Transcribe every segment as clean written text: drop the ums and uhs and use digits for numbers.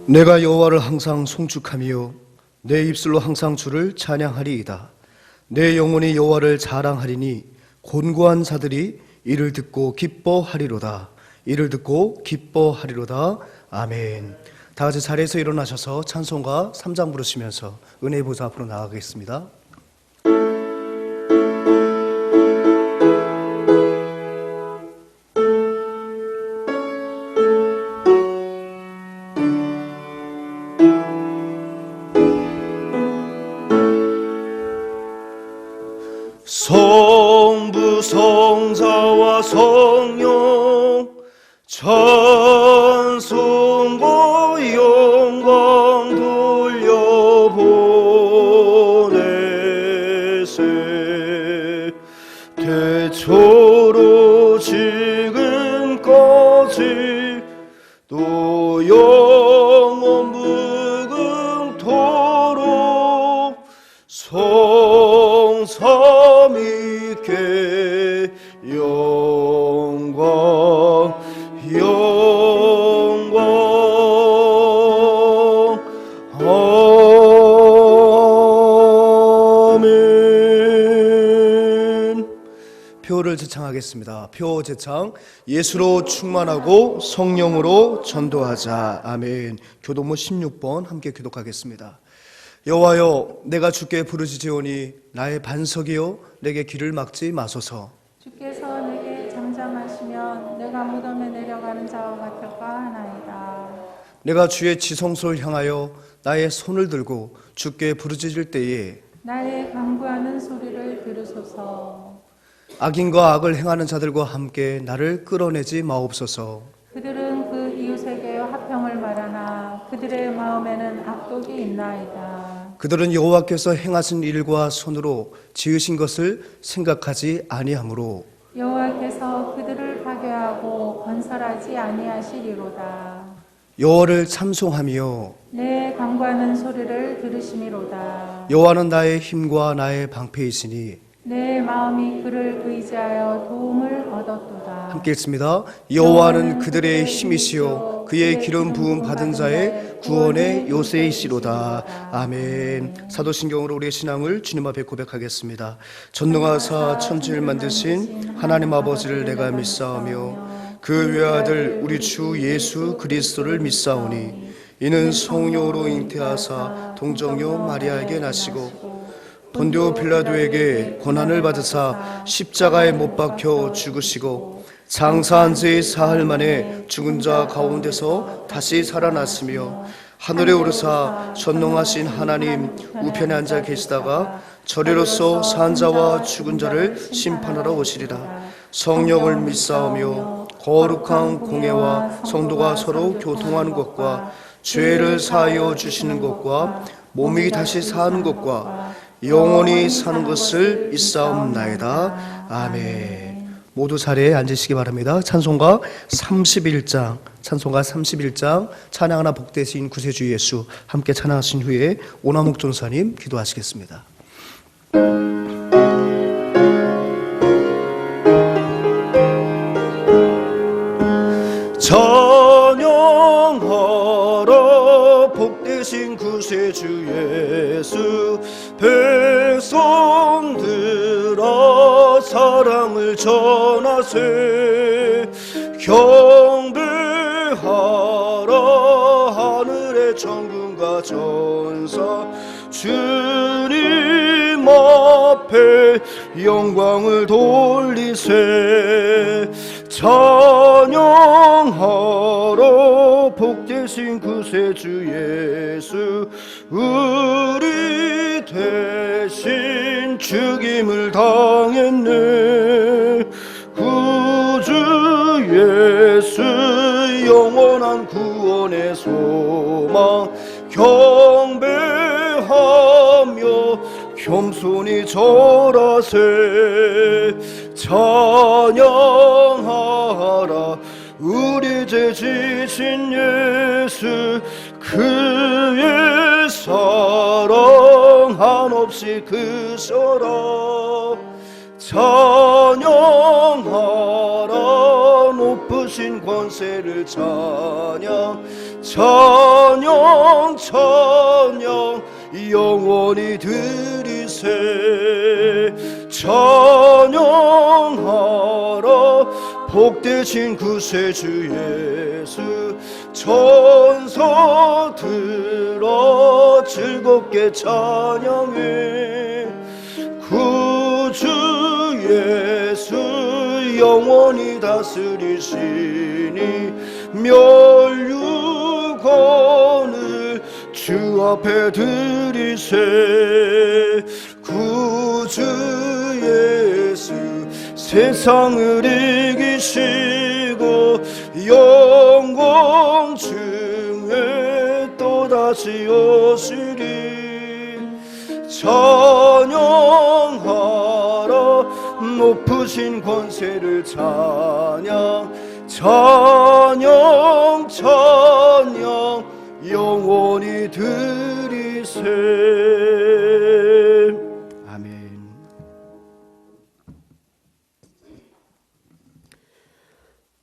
내가 여호와를 항상 송축하며 내 입술로 항상 주를 찬양하리이다. 내 영혼이 여호와를 자랑하리니 곤고한 자들이 이를 듣고 기뻐하리로다. 이를 듣고 기뻐하리로다. 아멘. 다 같이 자리에서 일어나셔서 찬송가 3장 부르시면서 은혜의 보좌 앞으로 나아가겠습니다. 성부 성자와 성령 찬송과 영광 돌려보내세. 태초로 지금까지 또 영원 무궁토록 성삼위께 영광 아멘. 표를 제창하겠습니다. 표 제창. 예수로 충만하고 성령으로 전도하자. 아멘. 교도문 16번 함께 교독하겠습니다. 여호와여, 내가 주께 부르짖으오니 나의 반석이요 내게 길을 막지 마소서. 주께서 내게 잠잠하시면 내가 무덤에 내려가는 자와 같을까 하나이다. 내가 주의 지성소를 향하여 나의 손을 들고 주께 부르짖을 때에 나의 간구하는 소리를 들으소서. 악인과 악을 행하는 자들과 함께 나를 끌어내지 마옵소서. 그들은 그 이웃에게 화평을 말하나 그들의 마음에는 악독이 있나이다. 그들은 여호와께서 행하신 일과 손으로 지으신 것을 생각하지 아니하므로 여호와께서 그들을 파괴하고 건설하지 아니하시리로다. 여호와를 찬송하며 내 간구하는 소리를 들으시미로다. 여호와는 나의 힘과 나의 방패이시니 내 마음이 그를 의지하여 도움을 얻었도다. 함께 읽습니다. 여호와는 그들의 힘이시요 그의 기름 부음 받은 자의 구원의 요새이시로다. 아멘. 사도신경으로 우리의 신앙을 주님 앞에 고백하겠습니다. 전능하사 천지를 만드신 하나님 아버지를 내가 믿사오며 그 외아들 우리 주 예수 그리스도를 믿사오니 이는 성령으로 잉태하사 동정녀 마리아에게 나시고 본디오 빌라도에게 고난을 받으사 십자가에 못 박혀 죽으시고 장사한 지 사흘 만에 죽은 자 가운데서 다시 살아났으며 하늘에 오르사 전능하신 하나님 우편에 앉아 계시다가 저리로서 산 자와 죽은 자를 심판하러 오시리라. 성령을 믿사오며 거룩한 공예와 성도가 서로 교통하는 것과 죄를 사하여 주시는 것과 몸이 다시 사는 것과 영원히 사는 것을 믿사옵나이다. 아멘. 모두 자리에 앉으시기 바랍니다. 찬송가 31장 찬양하나 복되신 구세주 예수 함께 찬양하신 후에 오남욱 전사님 기도하시겠습니다. 찬양하라 복되신 구세주 예수. 백성들아 사랑을 전하세. 경배하라 하늘의 천군과 천사. 주님 앞에 영광을 돌리세. 찬양하라 복되신 구세주 예수. 우리 대신 죽임을 당했네. 구주 예수 영원한 구원의 소망. 경배하며 겸손히 절하세. 찬양하라 우리 죄 지신 예수. 그의 사랑 한없이 크셔라. 찬양하라 높으신 권세를 찬양. 찬양 찬양 영원히 드리세. 찬양하라 복되신 구세주 예수. 천사들아 즐겁게 찬양해. 구주 예수 영원히 다스리시니 멸류관을 주 앞에 드리세. 구주 예수 세상을 이기시고 영광 중에 또다시 오시리. 찬양하라 높으신 권세를 찬양. 찬양 찬양 영원히 드리세. 아멘.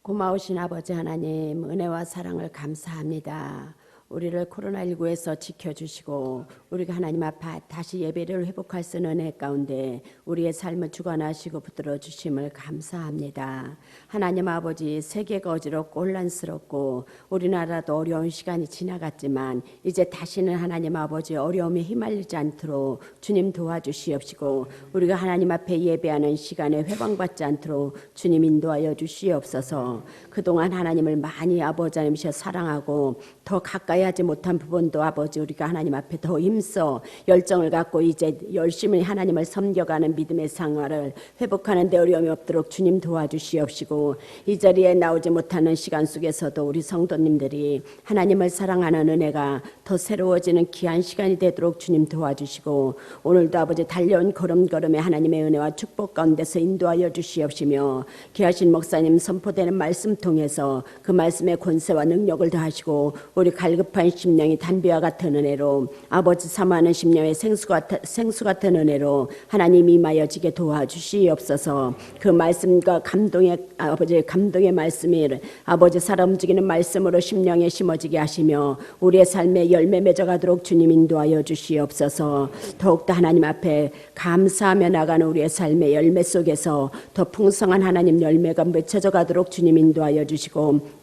고마우신 아버지 하나님, 은혜와 사랑을 감사합니다. 우리를 코로나19에서 지켜주시고 우리가 하나님 앞에 다시 예배를 회복할 수 있는 은혜 가운데 우리의 삶을 주관하시고 붙들어 주심을 감사합니다. 하나님 아버지, 세계가 어지럽고 혼란스럽고 우리나라도 어려운 시간이 지나갔지만 이제 다시는 하나님 아버지 어려움에 휘말리지 않도록 주님 도와주시옵시고 우리가 하나님 앞에 예배하는 시간에 회방받지 않도록 주님 인도하여 주시옵소서. 그동안 하나님을 많이 아버지 하나님이셔 사랑하고 더 가까이 하지 못한 부분도 아버지 우리가 하나님 앞에 더 힘써 열정을 갖고 이제 열심히 하나님을 섬겨가는 믿음의 생활을 회복하는 데 어려움이 없도록 주님 도와주시옵시고 이 자리에 나오지 못하는 시간 속에서도 우리 성도님들이 하나님을 사랑하는 은혜가 더 새로워지는 귀한 시간이 되도록 주님 도와주시고 오늘도 아버지 달려온 걸음걸음에 하나님의 은혜와 축복 가운데서 인도하여 주시옵시며 귀하신 목사님 선포되는 말씀 통해서 그 말씀의 권세와 능력을 더하시고 우리 갈급한 심령이 단비와 같은 은혜로 아버지 사모하는 심령의 생수 같은 은혜로 하나님 임하여지게 도와주시옵소서. 그 말씀과 감동의 아버지 감동의 말씀이 아버지 살아 움직이는 말씀으로 심령에 심어지게 하시며 우리의 삶에 열매 맺어가도록 주님 인도하여 주시옵소서. 더욱더 하나님 앞에 감사하며 나가는 우리의 삶의 열매 속에서 더 풍성한 하나님 열매가 맺혀져 가도록 주님 인도하여 주시고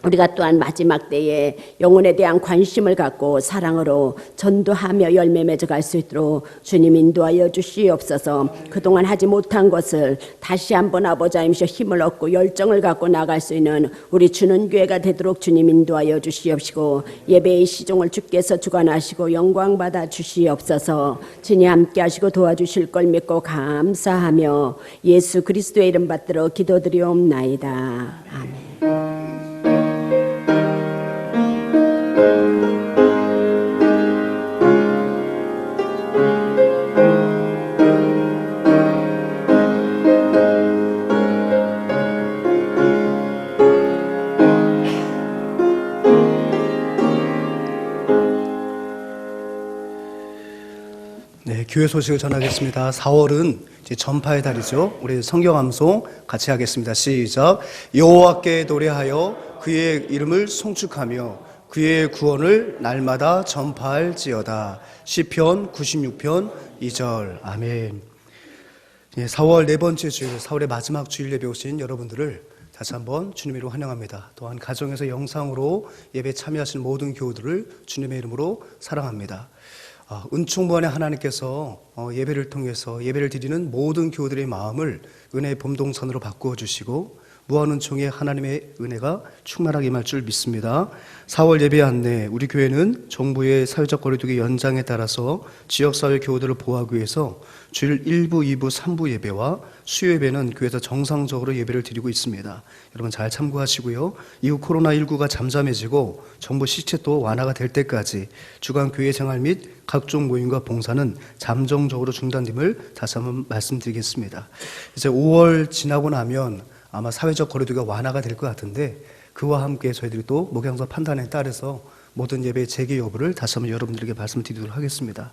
우리가 또한 마지막 때에 영혼에 대한 관심을 갖고 사랑으로 전도하며 열매 맺어갈 수 있도록 주님 인도하여 주시옵소서. 그동안 하지 못한 것을 다시 한번 아버지 하나님이셔 힘을 얻고 열정을 갖고 나갈 수 있는 우리 주는 교회가 되도록 주님 인도하여 주시옵시고 예배의 시종을 주께서 주관하시고 영광 받아 주시옵소서. 주님 함께 하시고 도와주실 걸 믿고 감사하며 예수 그리스도의 이름 받들어 기도드리옵나이다. 아멘. 네, 교회 소식을 전하겠습니다. 4월은 이제 전파의 달이죠. 우리 성경 암송 같이 하겠습니다. 시작. 여호와께 노래하여 그의 이름을 송축하며 그의 구원을 날마다 전파할지어다. 시편 96편 2절. 아멘. 4월 네 번째 주일, 4월의 마지막 주일 예배 오신 여러분들을 다시 한번 주님의 이름으로 환영합니다. 또한 가정에서 영상으로 예배 참여하신 모든 교우들을 주님의 이름으로 사랑합니다. 은총무한의 하나님께서 예배를 통해서 예배를 드리는 모든 교우들의 마음을 은혜의 봄동산으로 바꾸어 주시고 무한은총의 하나님의 은혜가 충만하게 임할 줄 믿습니다. 4월 예배 안내, 우리 교회는 정부의 사회적 거리두기 연장에 따라서 지역사회 교우들을 보호하기 위해서 주일 1부, 2부, 3부 예배와 수요 예배는 교회에서 정상적으로 예배를 드리고 있습니다. 여러분 잘 참고하시고요. 이후 코로나19가 잠잠해지고 정부 시책도 완화가 될 때까지 주간 교회 생활 및 각종 모임과 봉사는 잠정적으로 중단됨을 다시 한번 말씀드리겠습니다. 이제 5월 지나고 나면 아마 사회적 거리두기가 완화가 될 것 같은데 그와 함께 저희들이 또 목양서 판단에 따라서 모든 예배 재개 여부를 다시 한번 여러분들에게 말씀드리도록 하겠습니다.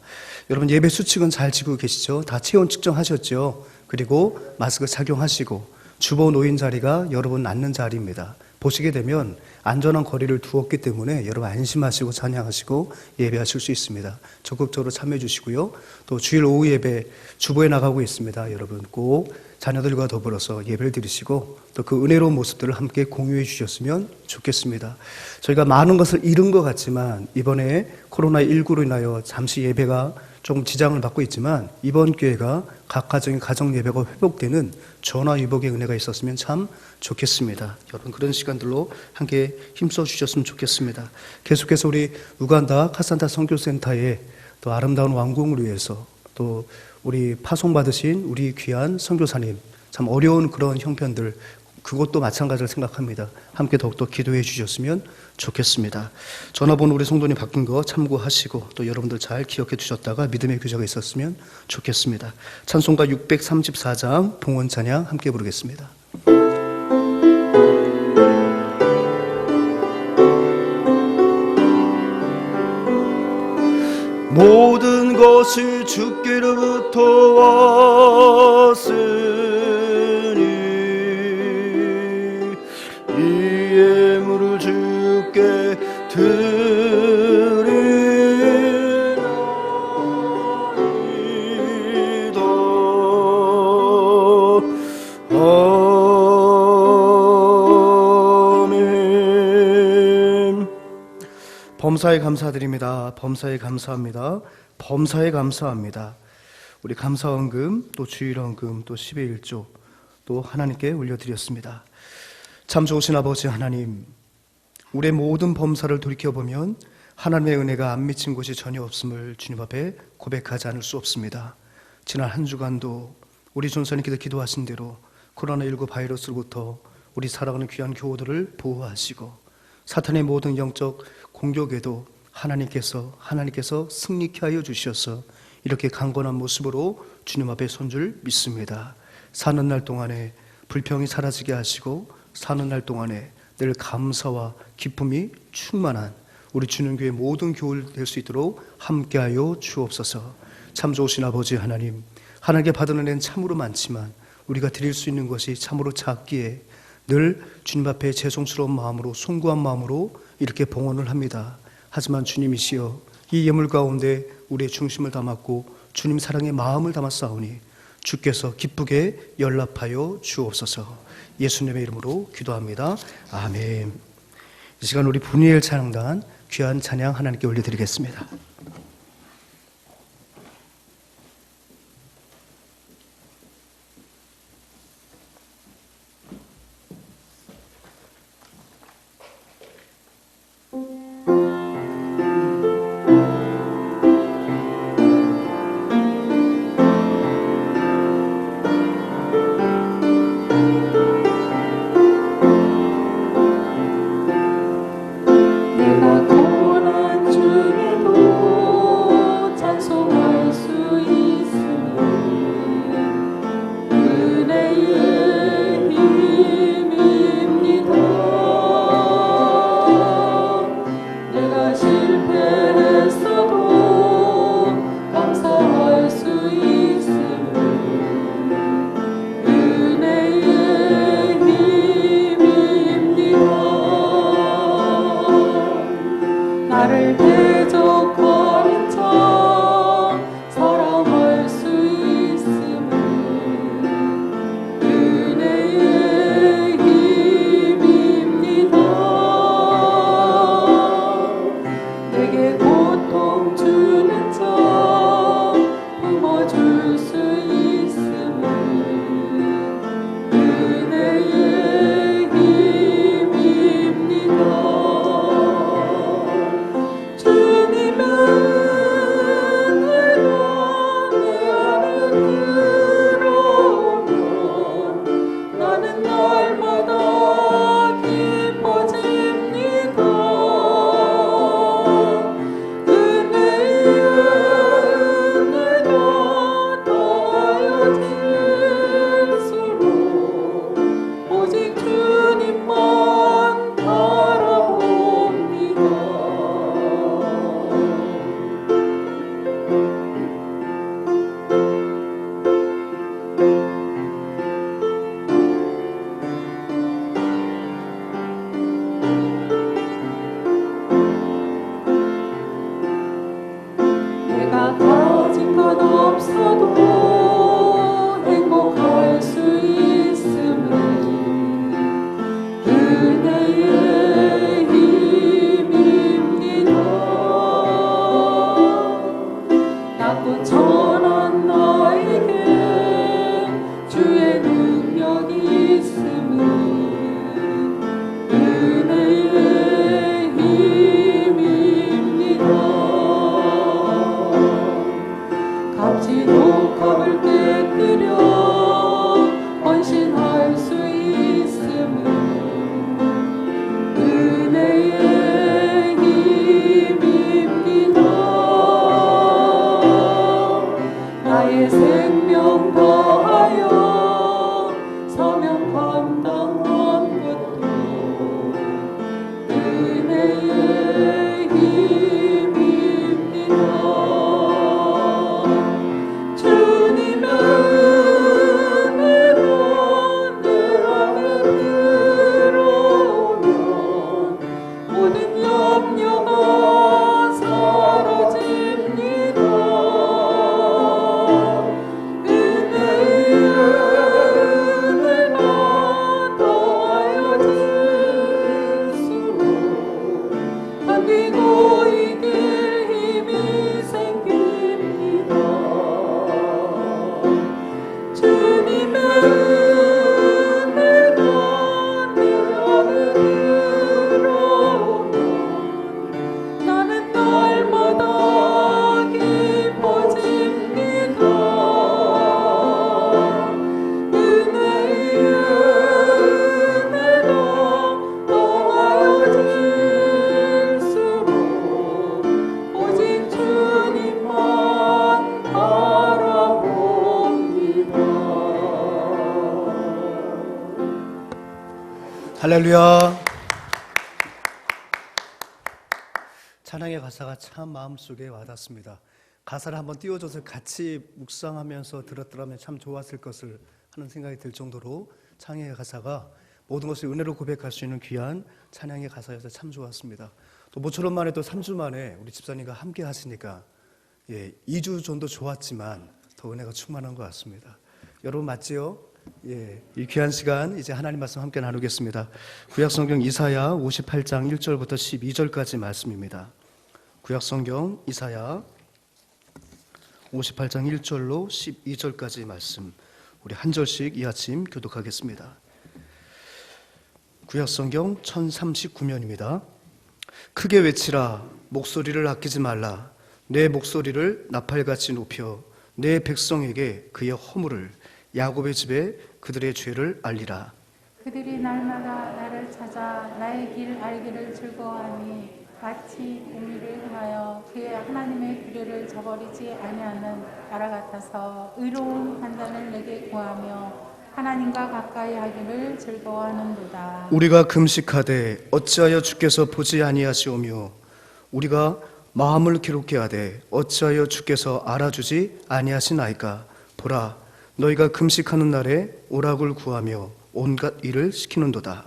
여러분 예배 수칙은 잘 지키고 계시죠? 다 체온 측정하셨죠? 그리고 마스크 착용하시고 주보 놓인 자리가 여러분 앉는 자리입니다. 보시게 되면 안전한 거리를 두었기 때문에 여러분 안심하시고 찬양하시고 예배하실 수 있습니다. 적극적으로 참여해 주시고요. 또 주일 오후 예배 주보에 나가고 있습니다. 여러분 꼭 자녀들과 더불어서 예배를 드리시고 또 그 은혜로운 모습들을 함께 공유해 주셨으면 좋겠습니다. 저희가 많은 것을 잃은 것 같지만 이번에 코로나19로 인하여 잠시 예배가 조금 지장을 받고 있지만 이번 기회가 각 가정의 가정 예배가 회복되는 전화위복의 은혜가 있었으면 참 좋겠습니다. 여러분 그런 시간들로 함께 힘써 주셨으면 좋겠습니다. 계속해서 우리 우간다 카산타 선교센터의 또 아름다운 왕궁을 위해서 또 우리 파송받으신 우리 귀한 선교사님 참 어려운 그런 형편들 그것도 마찬가지를 생각합니다. 함께 더욱더 기도해 주셨으면 좋겠습니다. 전화번호 우리 성도님 바뀐 거 참고하시고 또 여러분들 잘 기억해 주셨다가 믿음의 교제가 있었으면 좋겠습니다. 찬송가 634장 봉헌 찬양 함께 부르겠습니다. 모든 것이 주께로부터 왔으니 이 예물을 주께 드리나이다. 아멘. 범사에 감사드립니다. 범사에 감사합니다. 범사에 감사합니다. 우리 감사헌금 또 주일헌금 또 10의 1조 또 하나님께 올려드렸습니다. 참 좋으신 아버지 하나님, 우리의 모든 범사를 돌이켜보면 하나님의 은혜가 안 미친 곳이 전혀 없음을 주님 앞에 고백하지 않을 수 없습니다. 지난 한 주간도 우리 전사님께서 기도하신 대로 코로나19 바이러스로부터 우리 사랑하는 귀한 교우들을 보호하시고 사탄의 모든 영적 공격에도 하나님께서 승리케 하여 주셔서 이렇게 강건한 모습으로 주님 앞에 선 줄 믿습니다. 사는 날 동안에 불평이 사라지게 하시고 사는 날 동안에 늘 감사와 기쁨이 충만한 우리 주님교회 모든 교우들 될 수 있도록 함께하여 주옵소서. 참 좋으신 아버지 하나님, 하나님께 받은 은혜는 참으로 많지만 우리가 드릴 수 있는 것이 참으로 작기에 늘 주님 앞에 죄송스러운 마음으로 송구한 마음으로 이렇게 봉헌을 합니다. 하지만 주님이시여 이 예물 가운데 우리의 중심을 담았고 주님 사랑의 마음을 담았사오니 주께서 기쁘게 연락하여 주옵소서. 예수님의 이름으로 기도합니다. 아멘. 이 시간 우리 분이엘 찬양단 귀한 찬양 하나님께 올려드리겠습니다. 내가 고난 중에도 찬송할 수 있으니 은혜의 힘입니다. 내가 실패했어도 감사할 수 있으니 은혜의 힘입니다. 나를 대적하는 자 사랑할 수 있음을 은혜의 힘입니다. 내게 고통 주는 자 품어줄 수 있음을 은혜의 힘입니다. 주님의 은혜가 내 안에 들어오면 나는 날마다 기뻐집니다. 은혜의 은혜가 더하여질수록 오직 주님만 바라봅니다. 염려가 사라집니다. 은혜가 더하여질수록 견디고 이길 힘이 생깁니다. 주님의 은혜가 내 안에 들어오면 나는 날마다 기뻐집니다. 은혜가 더하여질수록 오직 주님만 바라봅니다. 할렐루야. 찬양의 가사가 참 마음속에 와닿습니다. 가사를 한번 띄워줘서 같이 묵상하면서 들었더라면 참 좋았을 것을 하는 생각이 들 정도로 찬양의 가사가 모든 것을 은혜로 고백할 수 있는 귀한 찬양의 가사여서 참 좋았습니다. 또 모처럼 만에 또 3주 만에 우리 집사님과 함께 하시니까 2주 전도 좋았지만 더 은혜가 충만한 것 같습니다. 여러분 맞지요? 이 귀한 시간 이제 하나님 말씀 함께 나누겠습니다. 구약성경 이사야 58장 1절부터 12절까지 말씀입니다. 구약성경 이사야 58장 1절로 12절까지 말씀, 우리 한 절씩 이 아침 교독하겠습니다. 구약성경 1039면입니다. 크게 외치라, 목소리를 아끼지 말라. 내 목소리를 나팔같이 높여 내 백성에게 그의 허물을, 야곱의 집에 그들의 죄를 알리라. 그들이 날마다 나를 찾아 나의 길 알기를 즐거워하니 마치 우미를 향하여 그의 하나님의 규례를 저버리지 아니하는 나라 같아서 의로운 판단을 내게 구하며 하나님과 가까이 하기를 즐거워하는도다. 우리가 금식하되 어찌하여 주께서 보지 아니하시오며 우리가 마음을 기롭게 하되 어찌하여 주께서 알아주지 아니하시나이까. 보라, 너희가 금식하는 날에 오락을 구하며 온갖 일을 시키는도다.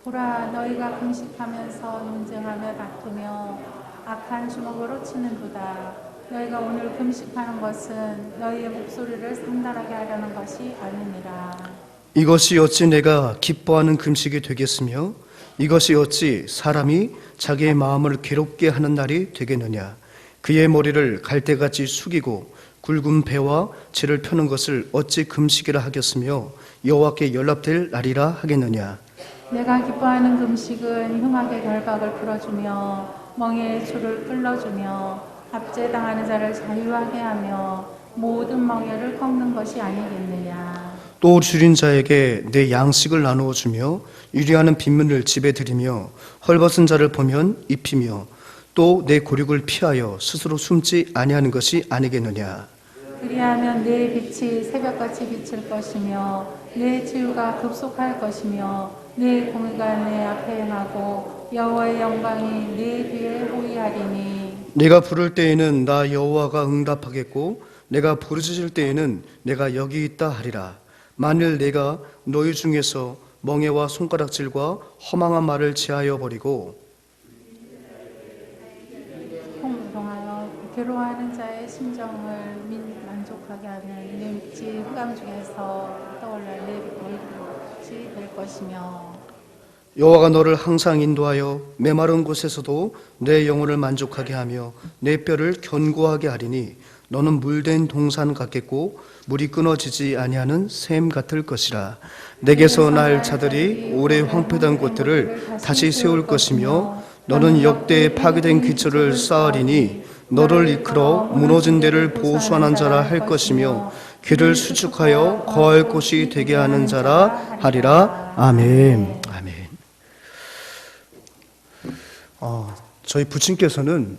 보라, 너희가 금식하면서 논쟁하며 다투며 악한 주먹으로 치는도다. 너희가 오늘 금식하는 것은 너희의 목소리를 상달하게 하려는 것이 아니니라. 이것이 어찌 내가 기뻐하는 금식이 되겠으며 이것이 어찌 사람이 자기의 마음을 괴롭게 하는 날이 되겠느냐. 그의 머리를 갈대같이 숙이고 굵은 배와 재를 펴는 것을 어찌 금식이라 하겠으며 여호와께 연락될 날이라 하겠느냐. 내가 기뻐하는 금식은 흉악의 결박을 풀어주며 멍에의 줄을 끌어주며 압제당하는 자를 자유하게 하며 모든 멍에를 꺾는 것이 아니겠느냐. 또 줄인 자에게 내 양식을 나누어 주며 유리하는 빈문을 집에 들이며 헐벗은 자를 보면 입히며 또 내 고륙을 피하여 스스로 숨지 아니하는 것이 아니겠느냐. 그리하면 내 빛이 새벽같이 비칠 것이며 내 치유가 급속할 것이며 내 공의가 내 앞에 행하고 여호와의 영광이 내 뒤에 호위하리니. 내가 부를 때에는 나 여호와가 응답하겠고 내가 부르짖을 때에는 내가 여기 있다 하리라. 만일 내가 너희 중에서 멍에와 손가락질과 허망한 말을 제하여 버리고 통하여 괴로워하는 자의 심정을 만족하게 하는 내 묵지 흑암 중에서 떠올라 내 얼굴이 될 것이며. 여호와가 너를 항상 인도하여 메마른 곳에서도 내 영혼을 만족하게 하며 내 뼈를 견고하게 하리니 너는 물된 동산 같겠고 물이 끊어지지 아니하는 샘 같을 것이라. 내게서 날 자들이 오래 황폐된 곳들을 다시 세울 것이며 너는 역대에 파괴된 기초를 쌓으리니 너를 이끌어 무너진 데를 보수하는 자라 할 것이며 귀를 수축하여 거할 곳이 되게 하는 자라 하리라. 아멘. 아멘. 저희 부친께서는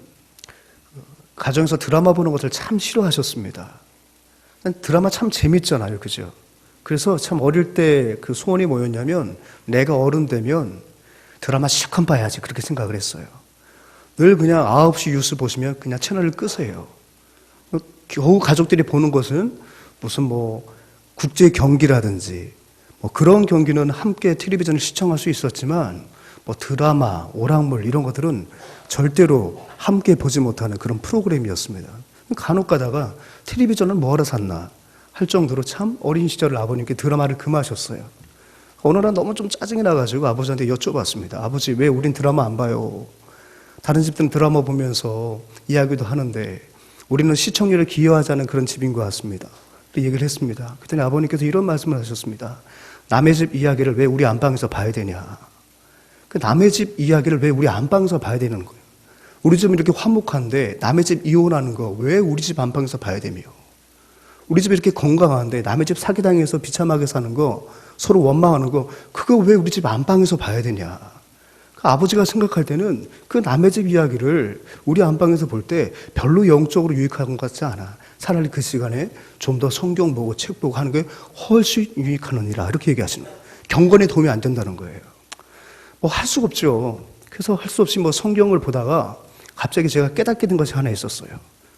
가정에서 드라마 보는 것을 참 싫어하셨습니다. 드라마 참 재밌잖아요, 그죠? 그래서 참 어릴 때 그 소원이 뭐였냐면 내가 어른 되면 드라마 실컷 봐야지 그렇게 생각을 했어요. 늘 그냥 9시 뉴스 보시면 그냥 채널을 끄세요. 겨우 가족들이 보는 것은 무슨 뭐 국제 경기라든지 뭐 그런 경기는 함께 텔레비전을 시청할 수 있었지만 뭐 드라마, 오락물 이런 것들은 절대로 함께 보지 못하는 그런 프로그램이었습니다. 간혹 가다가 텔레비전을 뭐하러 샀나 할 정도로 참 어린 시절 아버님께 드라마를 금하셨어요. 어느 날 너무 좀 짜증이 나가지고 아버지한테 여쭤봤습니다. 아버지, 왜 우린 드라마 안 봐요? 다른 집들은 드라마 보면서 이야기도 하는데 우리는 시청률에 기여하자는 그런 집인 것 같습니다. 얘기를 했습니다. 그랬더니 아버님께서 이런 말씀을 하셨습니다. 남의 집 이야기를 왜 우리 안방에서 봐야 되냐? 그 남의 집 이야기를 왜 우리 안방에서 봐야 되는 거예요? 우리 집은 이렇게 화목한데 남의 집 이혼하는 거 왜 우리 집 안방에서 봐야 되며? 우리 집이 이렇게 건강한데 남의 집 사기당해서 비참하게 사는 거, 서로 원망하는 거, 그거 왜 우리 집 안방에서 봐야 되냐? 그 아버지가 생각할 때는 그 남의 집 이야기를 우리 안방에서 볼 때 별로 영적으로 유익한 것 같지 않아. 차라리 그 시간에 좀 더 성경 보고 책 보고 하는 게 훨씬 유익하느니라 이렇게 얘기하시는 거예요. 경건에 도움이 안 된다는 거예요. 뭐 할 수가 없죠. 그래서 할 수 없이 뭐 성경을 보다가 갑자기 제가 깨닫게 된 것이 하나 있었어요.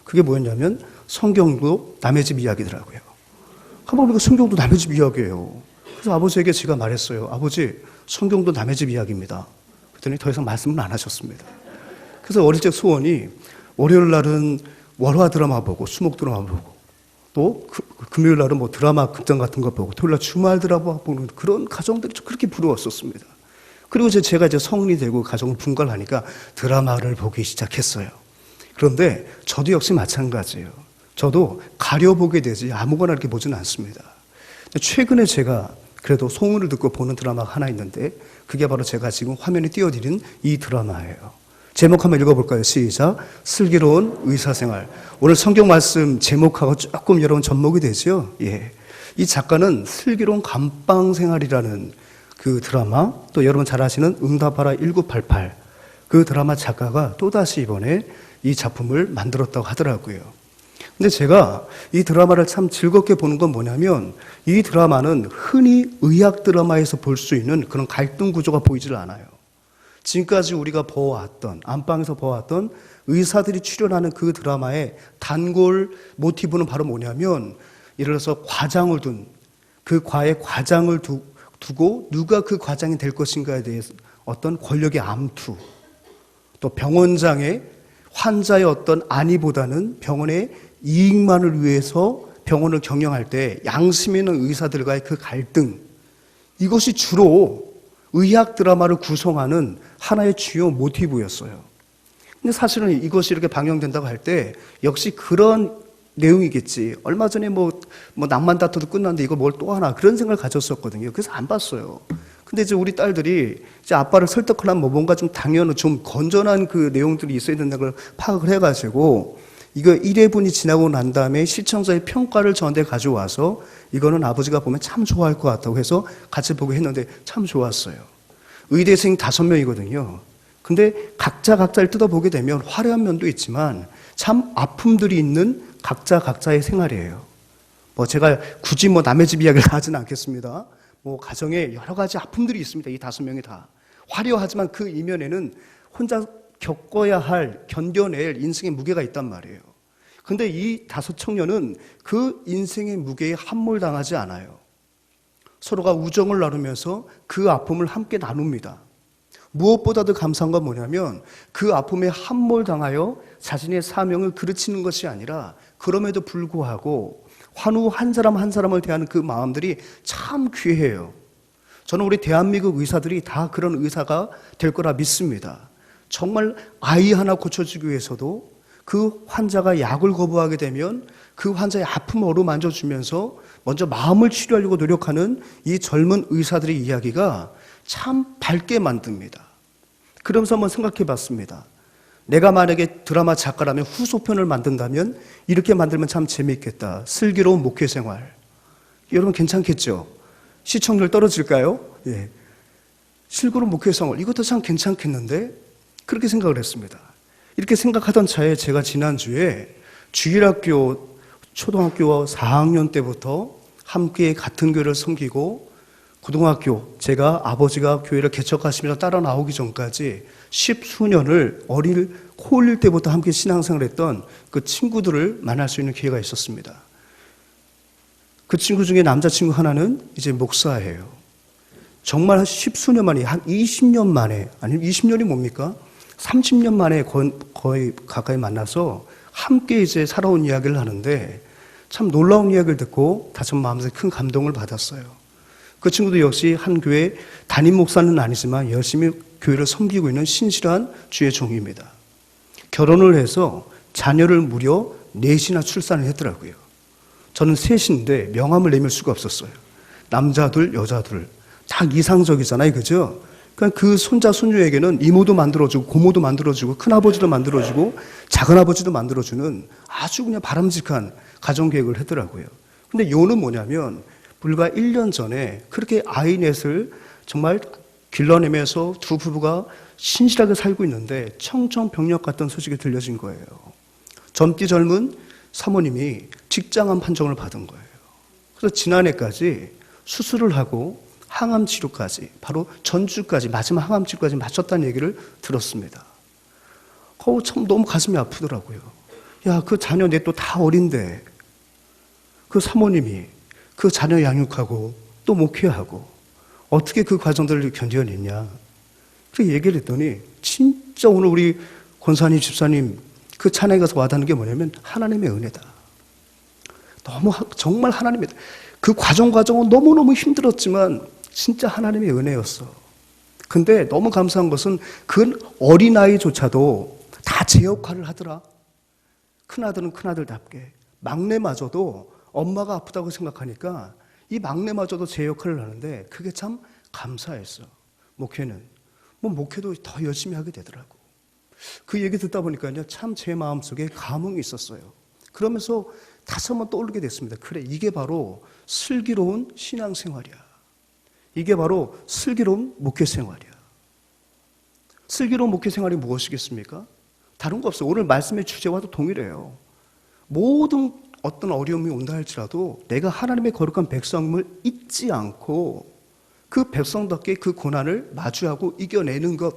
그게 뭐였냐면 성경도 남의 집 이야기더라고요. 한번 보니까 성경도 남의 집 이야기예요. 그래서 아버지에게 제가 말했어요. 아버지, 성경도 남의 집 이야기입니다. 그랬더니 더 이상 말씀은 안 하셨습니다. 그래서 어릴 적 소원이 월요일 날은 월화 드라마 보고 수목 드라마 보고 또 금요일 날은 뭐 드라마 극장 같은 거 보고 토요일 날 주말 드라마 보는 그런 가정들이 그렇게 부러웠었습니다. 그리고 제가 이제 성인이 되고 가정을 분갈하니까 드라마를 보기 시작했어요. 그런데 저도 역시 마찬가지예요. 저도 가려보게 되지 아무거나 이렇게 보지는 않습니다. 최근에 제가 그래도 소문을 듣고 보는 드라마가 하나 있는데 그게 바로 제가 지금 화면에 띄워드린 이 드라마예요. 제목 한번 읽어볼까요? 시작. 슬기로운 의사생활. 오늘 성경 말씀 제목하고 조금 여러분 접목이 되죠? 예. 이 작가는 슬기로운 감방생활이라는 그 드라마, 또 여러분 잘 아시는 응답하라 1988, 그 드라마 작가가 또다시 이번에 이 작품을 만들었다고 하더라고요. 근데 제가 이 드라마를 참 즐겁게 보는 건 뭐냐면 이 드라마는 흔히 의학 드라마에서 볼 수 있는 그런 갈등 구조가 보이질 않아요. 지금까지 우리가 보아왔던, 안방에서 보아왔던 의사들이 출연하는 그 드라마의 단골 모티브는 바로 뭐냐면 예를 들어서 과장을 둔, 그 과에 과장을 두고 누가 그 과장이 될 것인가에 대해서 어떤 권력의 암투, 또 병원장의 환자의 어떤 안위보다는 병원의 이익만을 위해서 병원을 경영할 때 양심 있는 의사들과의 그 갈등, 이것이 주로 의학 드라마를 구성하는 하나의 주요 모티브였어요. 근데 사실은 이것이 이렇게 방영된다고 할 때 역시 그런 내용이겠지. 얼마 전에 뭐 낭만 다투도 끝났는데 이걸 뭘 또 하나 그런 생각을 가졌었거든요. 그래서 안 봤어요. 근데 이제 우리 딸들이 이제 아빠를 설득하려면 뭐 뭔가 좀 당연한 좀 건전한 그 내용들이 있어야 된다는 걸 파악을 해가지고 이거 1회분이 지나고 난 다음에 시청자의 평가를 저한테 가져와서 이거는 아버지가 보면 참 좋아할 것 같다고 해서 같이 보고 했는데 참 좋았어요. 의대생 5명이거든요. 근데 각자를 뜯어보게 되면 화려한 면도 있지만 참 아픔들이 있는 각자의 생활이에요. 뭐 제가 굳이 뭐 남의 집 이야기를 하지는 않겠습니다. 뭐 가정에 여러 가지 아픔들이 있습니다. 이 5명이 다. 화려하지만 그 이면에는 혼자 겪어야 할, 견뎌낼 인생의 무게가 있단 말이에요. 근데 이 5 청년은 그 인생의 무게에 함몰당하지 않아요. 서로가 우정을 나누면서 그 아픔을 함께 나눕니다. 무엇보다도 감사한 건 뭐냐면 그 아픔에 함몰당하여 자신의 사명을 그르치는 것이 아니라 그럼에도 불구하고 환우 한 사람 한 사람을 대하는 그 마음들이 참 귀해요. 저는 우리 대한민국 의사들이 다 그런 의사가 될 거라 믿습니다. 정말 아이 하나 고쳐주기 위해서도 그 환자가 약을 거부하게 되면 그 환자의 아픔을 어루만져주면서 먼저 마음을 치료하려고 노력하는 이 젊은 의사들의 이야기가 참 밝게 만듭니다. 그러면서 한번 생각해 봤습니다. 내가 만약에 드라마 작가라면 후속편을 만든다면 이렇게 만들면 참 재미있겠다. 슬기로운 목회생활. 여러분 괜찮겠죠? 시청률 떨어질까요? 예. 슬기로운 목회생활. 이것도 참 괜찮겠는데? 그렇게 생각을 했습니다. 이렇게 생각하던 차에 제가 지난주에 주일학교 초등학교 4학년 때부터 함께 같은 교회를 섬기고 고등학교, 제가 아버지가 교회를 개척하시면서 따라 나오기 전까지 10수년을 어릴 코 올릴 때부터 함께 신앙생활을 했던 그 친구들을 만날 수 있는 기회가 있었습니다. 그 친구 중에 남자친구 하나는 이제 목사예요. 정말 한 십수년 만에, 한 20년 만에, 아니면 20년이 뭡니까? 30년 만에 거의 가까이 만나서 함께 이제 살아온 이야기를 하는데 참 놀라운 이야기를 듣고 다시 마음속에 큰 감동을 받았어요. 그 친구도 역시 한 교회 담임 목사는 아니지만 열심히 교회를 섬기고 있는 신실한 주의 종입니다. 결혼을 해서 자녀를 무려 4이나 출산을 했더라고요. 저는 셋인데 명함을 내밀 수가 없었어요. 남자 둘, 여자 둘. 다 이상적이잖아요. 그죠? 그러니까 그 손자, 손녀에게는 이모도 만들어주고 고모도 만들어주고 큰아버지도 만들어주고 작은아버지도 만들어주는 아주 그냥 바람직한 가정계획을 했더라고요. 근데 요는 뭐냐면 불과 1년 전에 그렇게 아이 넷을 정말 길러내면서 두 부부가 신실하게 살고 있는데 청천벽력 같던 소식이 들려진 거예요. 젊디 젊은 사모님이 직장암 판정을 받은 거예요. 그래서 지난해까지 수술을 하고 항암 치료까지, 바로 전주까지, 마지막 항암 치료까지 마쳤다는 얘기를 들었습니다. 참 너무 가슴이 아프더라고요. 야, 그 자녀 내 또 다 어린데 그 사모님이 그 자녀 양육하고 또 목회하고 어떻게 그 과정들을 견뎌냈냐. 그 얘기를 했더니 진짜 오늘 우리 권사님, 집사님 그 찬양에 가서 와닿는 게 뭐냐면 하나님의 은혜다. 정말 하나님의 그 과정은 너무너무 힘들었지만 진짜 하나님의 은혜였어. 근데 너무 감사한 것은 그 어린아이조차도 다 제 역할을 하더라. 큰아들은 큰아들답게, 막내마저도 엄마가 아프다고 생각하니까 이 막내마저도 제 역할을 하는데 그게 참 감사했어. 목회는 목회도 더 열심히 하게 되더라고. 그 얘기 듣다 보니까요, 참 제 마음속에 감흥이 있었어요. 그러면서 다시 한번 떠오르게 됐습니다. 그래, 이게 바로 슬기로운 신앙생활이야. 이게 바로 슬기로운 목회생활이야. 슬기로운 목회생활이 무엇이겠습니까? 다른 거 없어요. 오늘 말씀의 주제와도 동일해요. 모든 어떤 어려움이 온다 할지라도 내가 하나님의 거룩한 백성을 잊지 않고 그 백성답게 그 고난을 마주하고 이겨내는 것,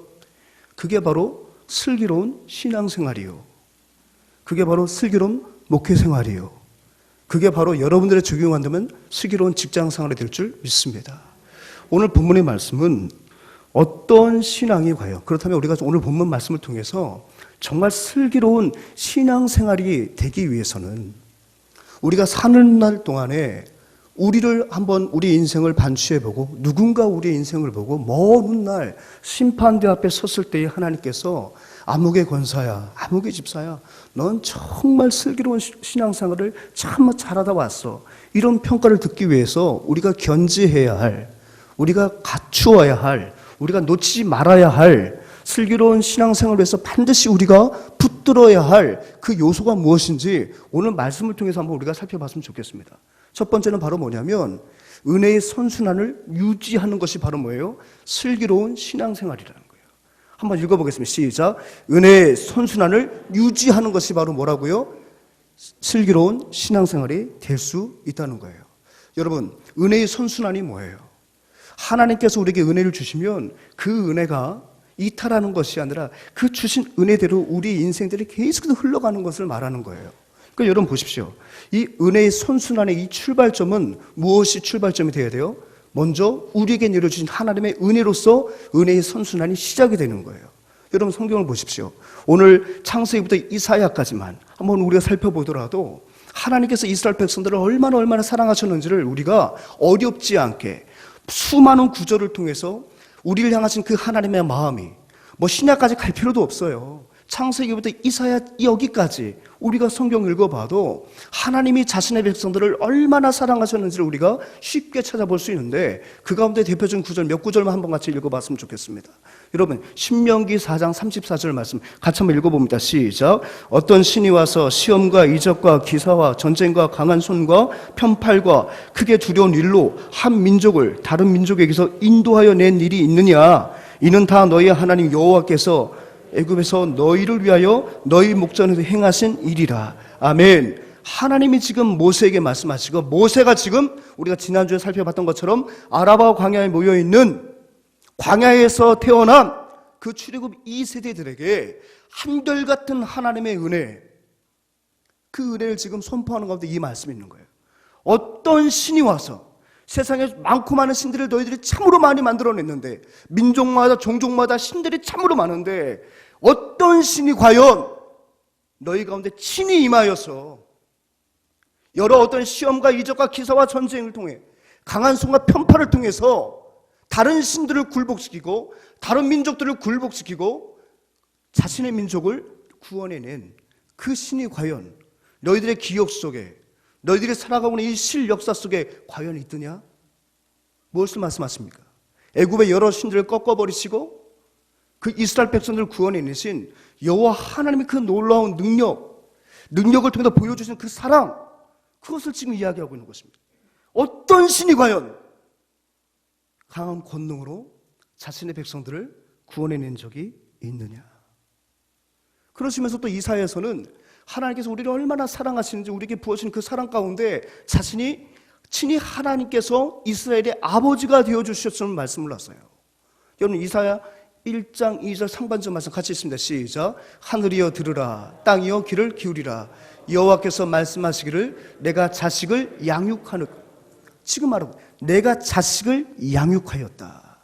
그게 바로 슬기로운 신앙생활이요. 그게 바로 슬기로운 목회생활이요. 그게 바로 여러분들의 적용한다면 슬기로운 직장생활이 될 줄 믿습니다. 오늘 본문의 말씀은 어떤 신앙이 과연, 그렇다면 우리가 오늘 본문 말씀을 통해서 정말 슬기로운 신앙생활이 되기 위해서는 우리가 사는 날 동안에 우리를 한번 우리 인생을 반추해보고 누군가 우리의 인생을 보고 먼 훗날 심판대 앞에 섰을 때에 하나님께서 아무개 권사야, 아무개 집사야, 넌 정말 슬기로운 신앙생활을 참 잘하다 왔어. 이런 평가를 듣기 위해서 우리가 견지해야 할, 우리가 갖추어야 할, 우리가 놓치지 말아야 할 슬기로운 신앙생활을 위해서 반드시 우리가 붙들어야 할 그 요소가 무엇인지 오늘 말씀을 통해서 한번 우리가 살펴봤으면 좋겠습니다. 첫 번째는 바로 뭐냐면 은혜의 선순환을 유지하는 것이 바로 뭐예요? 슬기로운 신앙생활이라는 거예요. 한번 읽어보겠습니다. 시작. 은혜의 선순환을 유지하는 것이 바로 뭐라고요? 슬기로운 신앙생활이 될 수 있다는 거예요. 여러분, 은혜의 선순환이 뭐예요? 하나님께서 우리에게 은혜를 주시면 그 은혜가 이탈하는 것이 아니라 그 주신 은혜대로 우리 인생들이 계속해서 흘러가는 것을 말하는 거예요. 그러니까 여러분 보십시오. 이 은혜의 선순환의 이 출발점은 무엇이 출발점이 되어야 돼요? 먼저 우리에게 내려주신 하나님의 은혜로서 은혜의 선순환이 시작이 되는 거예요. 여러분 성경을 보십시오. 오늘 창세기부터 이사야까지만 한번 우리가 살펴보더라도 하나님께서 이스라엘 백성들을 얼마나 사랑하셨는지를 우리가 어렵지 않게 수많은 구절을 통해서 우리를 향하신 그 하나님의 마음이 신약까지 갈 필요도 없어요. 창세기부터 이사야 여기까지 우리가 성경 읽어봐도 하나님이 자신의 백성들을 얼마나 사랑하셨는지를 우리가 쉽게 찾아볼 수 있는데 그 가운데 대표적인 구절 몇 구절만 한번 같이 읽어봤으면 좋겠습니다. 여러분 신명기 4장 34절 말씀 같이 한번 읽어봅니다. 시작. 어떤 신이 와서 시험과 이적과 기사와 전쟁과 강한 손과 편팔과 크게 두려운 일로 한 민족을 다른 민족에게서 인도하여 낸 일이 있느냐? 이는 다 너희 하나님 여호와께서 애굽에서 너희를 위하여 너희 목전에서 행하신 일이라. 아멘. 하나님이 지금 모세에게 말씀하시고 모세가 지금 우리가 지난주에 살펴봤던 것처럼 아라바 광야에 모여있는 광야에서 태어난 그 출애굽 2세대들에게 한결같은 하나님의 은혜, 그 은혜를 지금 선포하는 가운데 이 말씀이 있는 거예요. 어떤 신이 와서 세상에 많고 많은 신들을 너희들이 참으로 많이 만들어냈는데, 민족마다 종족마다 신들이 참으로 많은데 어떤 신이 과연 너희 가운데 친히 임하여서 여러 어떤 시험과 이적과 기사와 전쟁을 통해 강한 손과 편파를 통해서 다른 신들을 굴복시키고 다른 민족들을 굴복시키고 자신의 민족을 구원해낸 그 신이 과연 너희들의 기억 속에, 너희들이 살아가고 있는 이 실 역사 속에 과연 있더냐? 무엇을 말씀하십니까? 애굽의 여러 신들을 꺾어버리시고 그 이스라엘 백성들을 구원해내신 여호와 하나님의 그 놀라운 능력을 통해서 보여주신 그 사랑, 그것을 지금 이야기하고 있는 것입니다. 어떤 신이 과연 강한 권능으로 자신의 백성들을 구원해낸 적이 있느냐? 그러시면서 또 이사야에서는 하나님께서 우리를 얼마나 사랑하시는지, 우리에게 부어주신 그 사랑 가운데 자신이 친히 하나님께서 이스라엘의 아버지가 되어주셨다는 말씀을 하세요. 여러분, 이사야 1장 2절 상반절 말씀 같이 있습니다. 시작. 하늘이여 들으라, 땅이여 귀를 기울이라. 여호와께서 말씀하시기를 내가 자식을 양육하는, 지금 말하고 내가 자식을 양육하였다.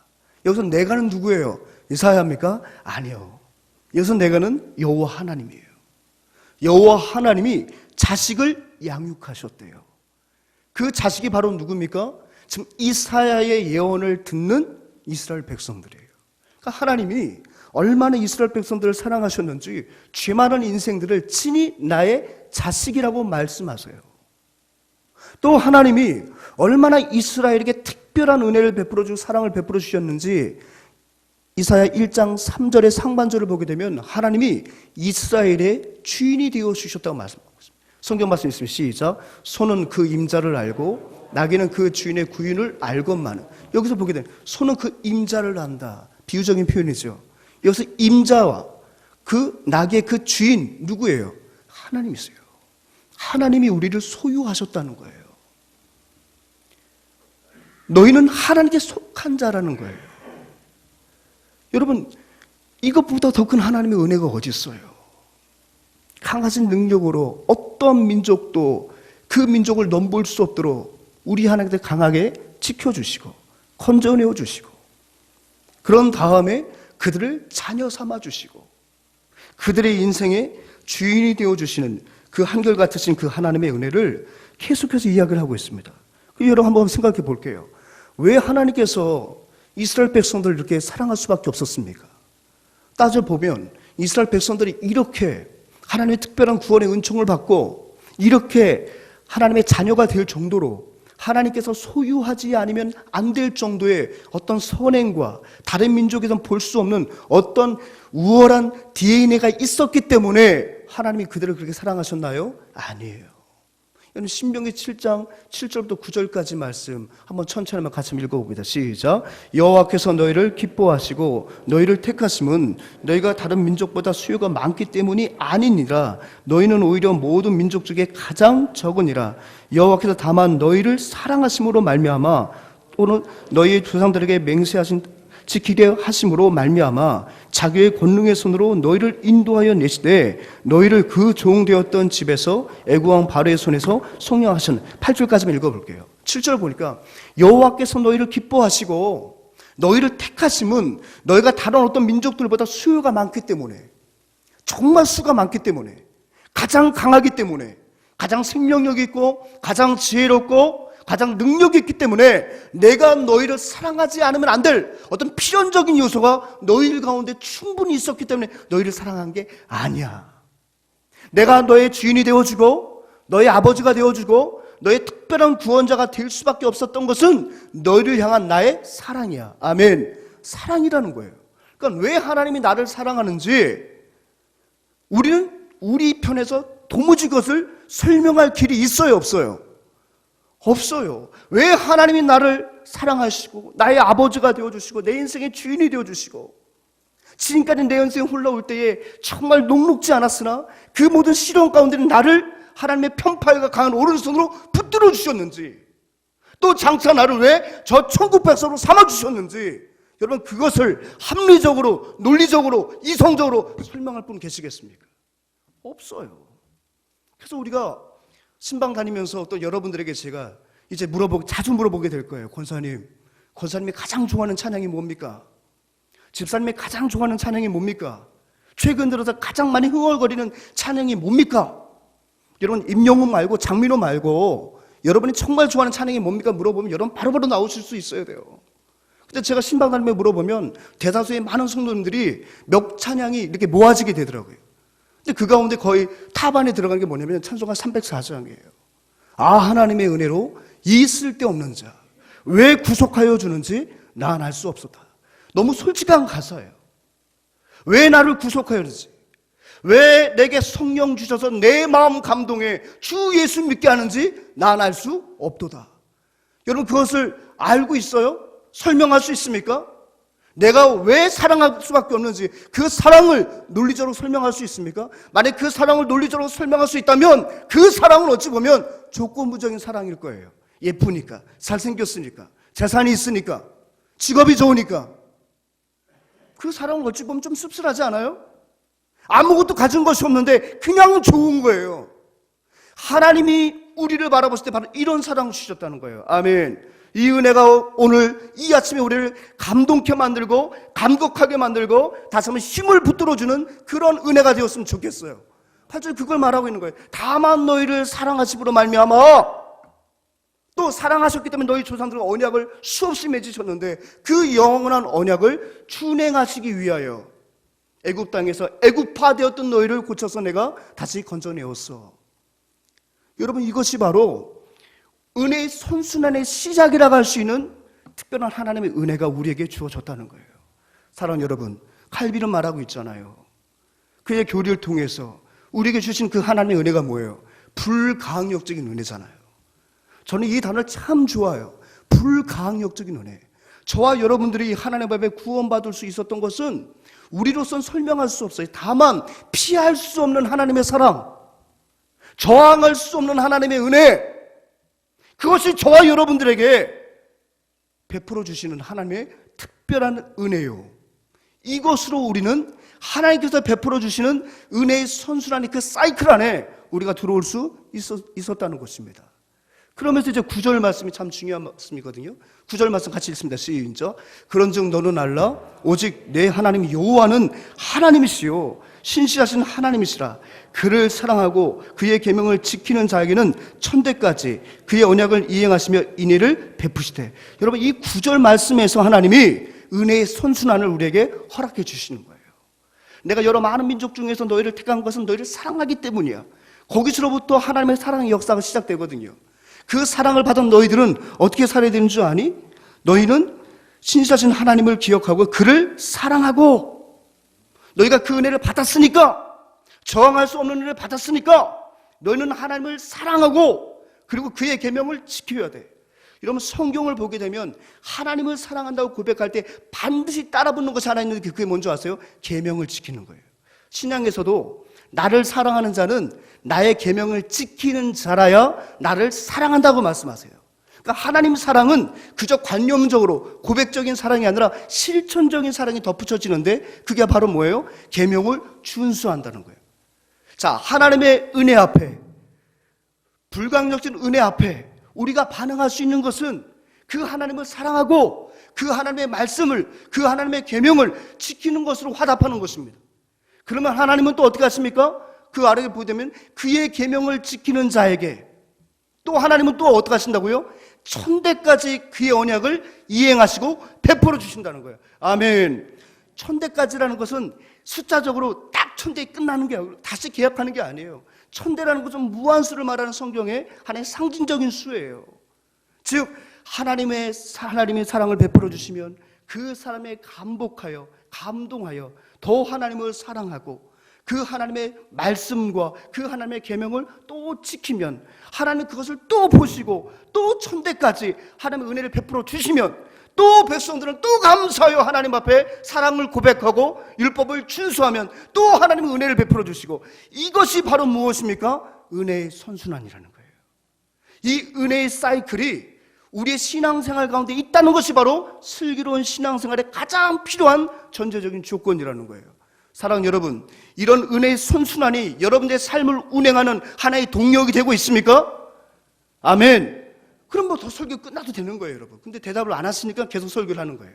여기서 내가는 누구예요? 이사야입니까? 아니요. 여기서 내가는 여호와 하나님이에요. 여호와 하나님이 자식을 양육하셨대요. 그 자식이 바로 누굽니까? 지금 이사야의 예언을 듣는 이스라엘 백성들이에요. 그러니까 하나님이 얼마나 이스라엘 백성들을 사랑하셨는지 죄 많은 인생들을 친히 나의 자식이라고 말씀하세요. 또 하나님이 얼마나 이스라엘에게 특별한 은혜를 베풀어 주고 사랑을 베풀어 주셨는지 이사야 1장 3절의 상반절을 보게 되면 하나님이 이스라엘의 주인이 되어 주셨다고 말씀하고 있습니다. 성경 말씀 있습니다. 시작. 소는 그 임자를 알고 나귀는 그 주인의 구윤을 알건만은. 여기서 보게 되면 소는 그 임자를 안다. 비유적인 표현이죠. 여기서 임자와 그 나귀의 그 주인 누구예요? 하나님이세요. 하나님이 우리를 소유하셨다는 거예요. 너희는 하나님께 속한 자라는 거예요. 여러분, 이것보다 더 큰 하나님의 은혜가 어디 있어요? 강하신 능력으로 어떤 민족도 그 민족을 넘볼 수 없도록 우리 하나님께 강하게 지켜주시고 건져내어 주시고, 그런 다음에 그들을 자녀 삼아 주시고 그들의 인생의 주인이 되어 주시는 그 한결같으신 그 하나님의 은혜를 계속해서 이야기를 하고 있습니다. 여러분 한번 생각해 볼게요. 왜 하나님께서 이스라엘 백성들을 이렇게 사랑할 수밖에 없었습니까? 따져보면 이스라엘 백성들이 이렇게 하나님의 특별한 구원의 은총을 받고 이렇게 하나님의 자녀가 될 정도로 하나님께서 소유하지 않으면 안 될 정도의 어떤 선행과 다른 민족에서는 볼 수 없는 어떤 우월한 DNA가 있었기 때문에 하나님이 그들을 그렇게 사랑하셨나요? 아니에요. 신명기 7장 7절부터 9절까지 말씀 한번 천천히 한번 같이 읽어봅니다. 시작. 여호와께서 너희를 기뻐하시고 너희를 택하심은 너희가 다른 민족보다 수요가 많기 때문이 아니니라. 너희는 오히려 모든 민족 중에 가장 적으니라. 여호와께서 다만 너희를 사랑하심으로 말미암아 또는 너희 조상들에게 맹세하신 지키게 하심으로 말미암아 자기의 권능의 손으로 너희를 인도하여 내시되 너희를 그 종되었던 집에서 애굽왕 바로의 손에서 속량하신. 8절까지만 읽어볼게요. 7절 보니까 여호와께서 너희를 기뻐하시고 너희를 택하심은 너희가 다른 어떤 민족들보다 수요가 많기 때문에, 정말 수가 많기 때문에, 가장 강하기 때문에, 가장 생명력이 있고 가장 지혜롭고 가장 능력이 있기 때문에 내가 너희를 사랑하지 않으면 안 될 어떤 필연적인 요소가 너희들 가운데 충분히 있었기 때문에 너희를 사랑한 게 아니야. 내가 너의 주인이 되어주고 너의 아버지가 되어주고 너의 특별한 구원자가 될 수밖에 없었던 것은 너희를 향한 나의 사랑이야. 아멘. 사랑이라는 거예요. 그러니까 왜 하나님이 나를 사랑하는지 우리는 우리 편에서 도무지 그것을 설명할 길이 있어요, 없어요? 없어요. 왜 하나님이 나를 사랑하시고 나의 아버지가 되어주시고 내 인생의 주인이 되어주시고 지금까지 내 인생 흘러올 때에 정말 녹록지 않았으나 그 모든 시련 가운데는 나를 하나님의 편파가 강한 오른손으로 붙들어 주셨는지, 또 장차 나를 왜 저 천국 백성으로 삼아주셨는지, 여러분 그것을 합리적으로 논리적으로 이성적으로 설명할 분 계시겠습니까? 없어요. 그래서 우리가 신방 다니면서 또 여러분들에게 제가 이제 자주 물어보게 될 거예요. 권사님이 가장 좋아하는 찬양이 뭡니까? 집사님이 가장 좋아하는 찬양이 뭡니까? 최근 들어서 가장 많이 흥얼거리는 찬양이 뭡니까? 여러분, 임영웅 말고 장민호 말고 여러분이 정말 좋아하는 찬양이 뭡니까? 물어보면 여러분 바로바로 나오실 수 있어야 돼요. 근데 제가 신방단임에 물어보면 대다수의 많은 성도님들이 몇 찬양이 이렇게 모아지게 되더라고요. 근데 그 가운데 거의 탑 안에 들어간 게 뭐냐면 찬송가 304장이에요. 아, 하나님의 은혜로 이 쓸데없는 자 왜 구속하여 주는지 난 알 수 없었다. 너무 솔직한 가사예요. 왜 나를 구속하여 주지? 왜 내게 성령 주셔서 내 마음 감동해 주 예수 믿게 하는지 난 알 수 없도다. 여러분, 그것을 알고 있어요? 설명할 수 있습니까? 내가 왜 사랑할 수밖에 없는지 그 사랑을 논리적으로 설명할 수 있습니까? 만약 그 사랑을 논리적으로 설명할 수 있다면 그 사랑은 어찌 보면 조건부적인 사랑일 거예요. 예쁘니까, 잘생겼으니까, 재산이 있으니까, 직업이 좋으니까. 그 사랑은 어찌 보면 좀 씁쓸하지 않아요? 아무것도 가진 것이 없는데 그냥 좋은 거예요. 하나님이 우리를 바라봤을 때 바로 이런 사랑을 주셨다는 거예요. 아멘. 이 은혜가 오늘 이 아침에 우리를 감동케 만들고 감격하게 만들고 다시 한번 힘을 붙들어주는 그런 은혜가 되었으면 좋겠어요. 8절 그걸 말하고 있는 거예요. 다만 너희를 사랑하심으로 말미암아, 또 사랑하셨기 때문에 너희 조상들과 언약을 수없이 맺으셨는데 그 영원한 언약을 준행하시기 위하여 애굽 땅에서 애굽화되었던 너희를 고쳐서 내가 다시 건져내었어. 여러분, 이것이 바로 은혜의 선순환의 시작이라고 할 수 있는 특별한 하나님의 은혜가 우리에게 주어졌다는 거예요. 사랑하는 여러분, 칼빈은 말하고 있잖아요. 그의 교리를 통해서 우리에게 주신 그 하나님의 은혜가 뭐예요? 불가항력적인 은혜잖아요. 저는 이 단어를 참 좋아요. 불가항력적인 은혜. 저와 여러분들이 하나님 앞에 구원받을 수 있었던 것은 우리로선 설명할 수 없어요. 다만 피할 수 없는 하나님의 사랑, 저항할 수 없는 하나님의 은혜, 그것이 저와 여러분들에게 베풀어 주시는 하나님의 특별한 은혜요. 이것으로 우리는 하나님께서 베풀어 주시는 은혜의 선순환의 그 사이클 안에 우리가 들어올 수 있었다는 것입니다. 그러면서 이제 9절 말씀이 참 중요한 말씀이거든요. 9절 말씀 같이 읽습니다. 시작. 그런즉 너는 알라 오직 내 하나님 여호와는 하나님이시요 신실하신 하나님이시라. 그를 사랑하고 그의 계명을 지키는 자에게는 천대까지 그의 언약을 이행하시며 인애를 베푸시되. 여러분, 이 9절 말씀에서 하나님이 은혜의 선순환을 우리에게 허락해 주시는 거예요. 내가 여러 많은 민족 중에서 너희를 택한 것은 너희를 사랑하기 때문이야. 거기서부터 하나님의 사랑의 역사가 시작되거든요. 그 사랑을 받은 너희들은 어떻게 살아야 되는 줄 아니? 너희는 신실하신 하나님을 기억하고 그를 사랑하고, 너희가 그 은혜를 받았으니까, 저항할 수 없는 은혜를 받았으니까 너희는 하나님을 사랑하고 그리고 그의 계명을 지켜야 돼. 여러분, 성경을 보게 되면 하나님을 사랑한다고 고백할 때 반드시 따라붙는 것이 하나 있는데 그게 뭔지 아세요? 계명을 지키는 거예요. 신약에서도 나를 사랑하는 자는 나의 계명을 지키는 자라야 나를 사랑한다고 말씀하세요. 그러니까 하나님 사랑은 그저 관념적으로 고백적인 사랑이 아니라 실천적인 사랑이 덧붙여지는데 그게 바로 뭐예요? 계명을 준수한다는 거예요. 자, 하나님의 은혜 앞에, 불가항력적인 은혜 앞에 우리가 반응할 수 있는 것은 그 하나님을 사랑하고 그 하나님의 말씀을, 그 하나님의 계명을 지키는 것으로 화답하는 것입니다. 그러면 하나님은 또 어떻게 하십니까? 그 아래에 보게 되면 그의 계명을 지키는 자에게 또 하나님은 또 어떻게 하신다고요? 천대까지 그의 언약을 이행하시고 베풀어 주신다는 거예요. 아멘. 천대까지라는 것은 숫자적으로 딱 천대에 끝나는 게 아니고 다시 계약하는 게 아니에요. 천대라는 것은 무한수를 말하는 성경의 하나의 상징적인 수예요. 즉 하나님의 사랑을 베풀어 주시면 그 사람에 감복하여 감동하여 더 하나님을 사랑하고 그 하나님의 말씀과 그 하나님의 계명을 또 지키면 하나님 그것을 또 보시고 또 천대까지 하나님의 은혜를 베풀어 주시면 또 백성들은 또 감사하여 하나님 앞에 사랑을 고백하고 율법을 준수하면 또 하나님의 은혜를 베풀어 주시고, 이것이 바로 무엇입니까? 은혜의 선순환이라는 거예요. 이 은혜의 사이클이 우리의 신앙생활 가운데 있다는 것이 바로 슬기로운 신앙생활에 가장 필요한 전제적인 조건이라는 거예요. 사랑하는 여러분, 이런 은혜의 선순환이 여러분들의 삶을 운행하는 하나의 동력이 되고 있습니까? 아멘. 그럼 뭐 더 설교 끝나도 되는 거예요, 여러분. 근데 대답을 안 하시니까 계속 설교를 하는 거예요.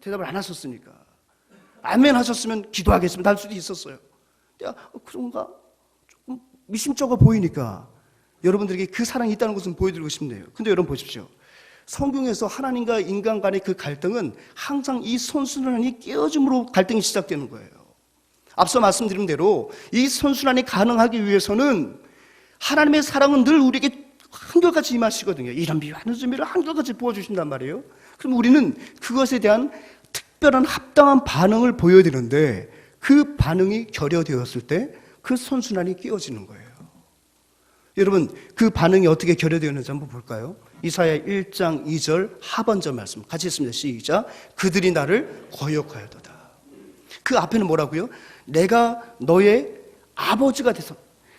대답을 안 하셨으니까. 아멘 하셨으면 기도하겠습니다 할 수도 있었어요. 그런가? 조금 미심쩍어 보이니까 여러분들에게 그 사랑이 있다는 것은 보여드리고 싶네요. 근데 여러분 보십시오. 성경에서 하나님과 인간 간의 그 갈등은 항상 이 선순환이 깨어짐으로 갈등이 시작되는 거예요. 앞서 말씀드린 대로 이 선순환이 가능하기 위해서는 하나님의 사랑은 늘 우리에게 한결같이 임하시거든요. 이런 미워하는 준비를 한결같이 부어주신단 말이에요. 그럼 우리는 그것에 대한 특별한 합당한 반응을 보여야 되는데 그 반응이 결여되었을 때 그 선순환이 깨어지는 거예요. 여러분, 그 반응이 어떻게 결여되었는지 한번 볼까요? 이사야 1장 2절 하반절 말씀 같이 읽습니다. 시작. 그들이 나를 거역하였도다. 그 앞에는 뭐라고요? 내가 너의 아버지가 돼서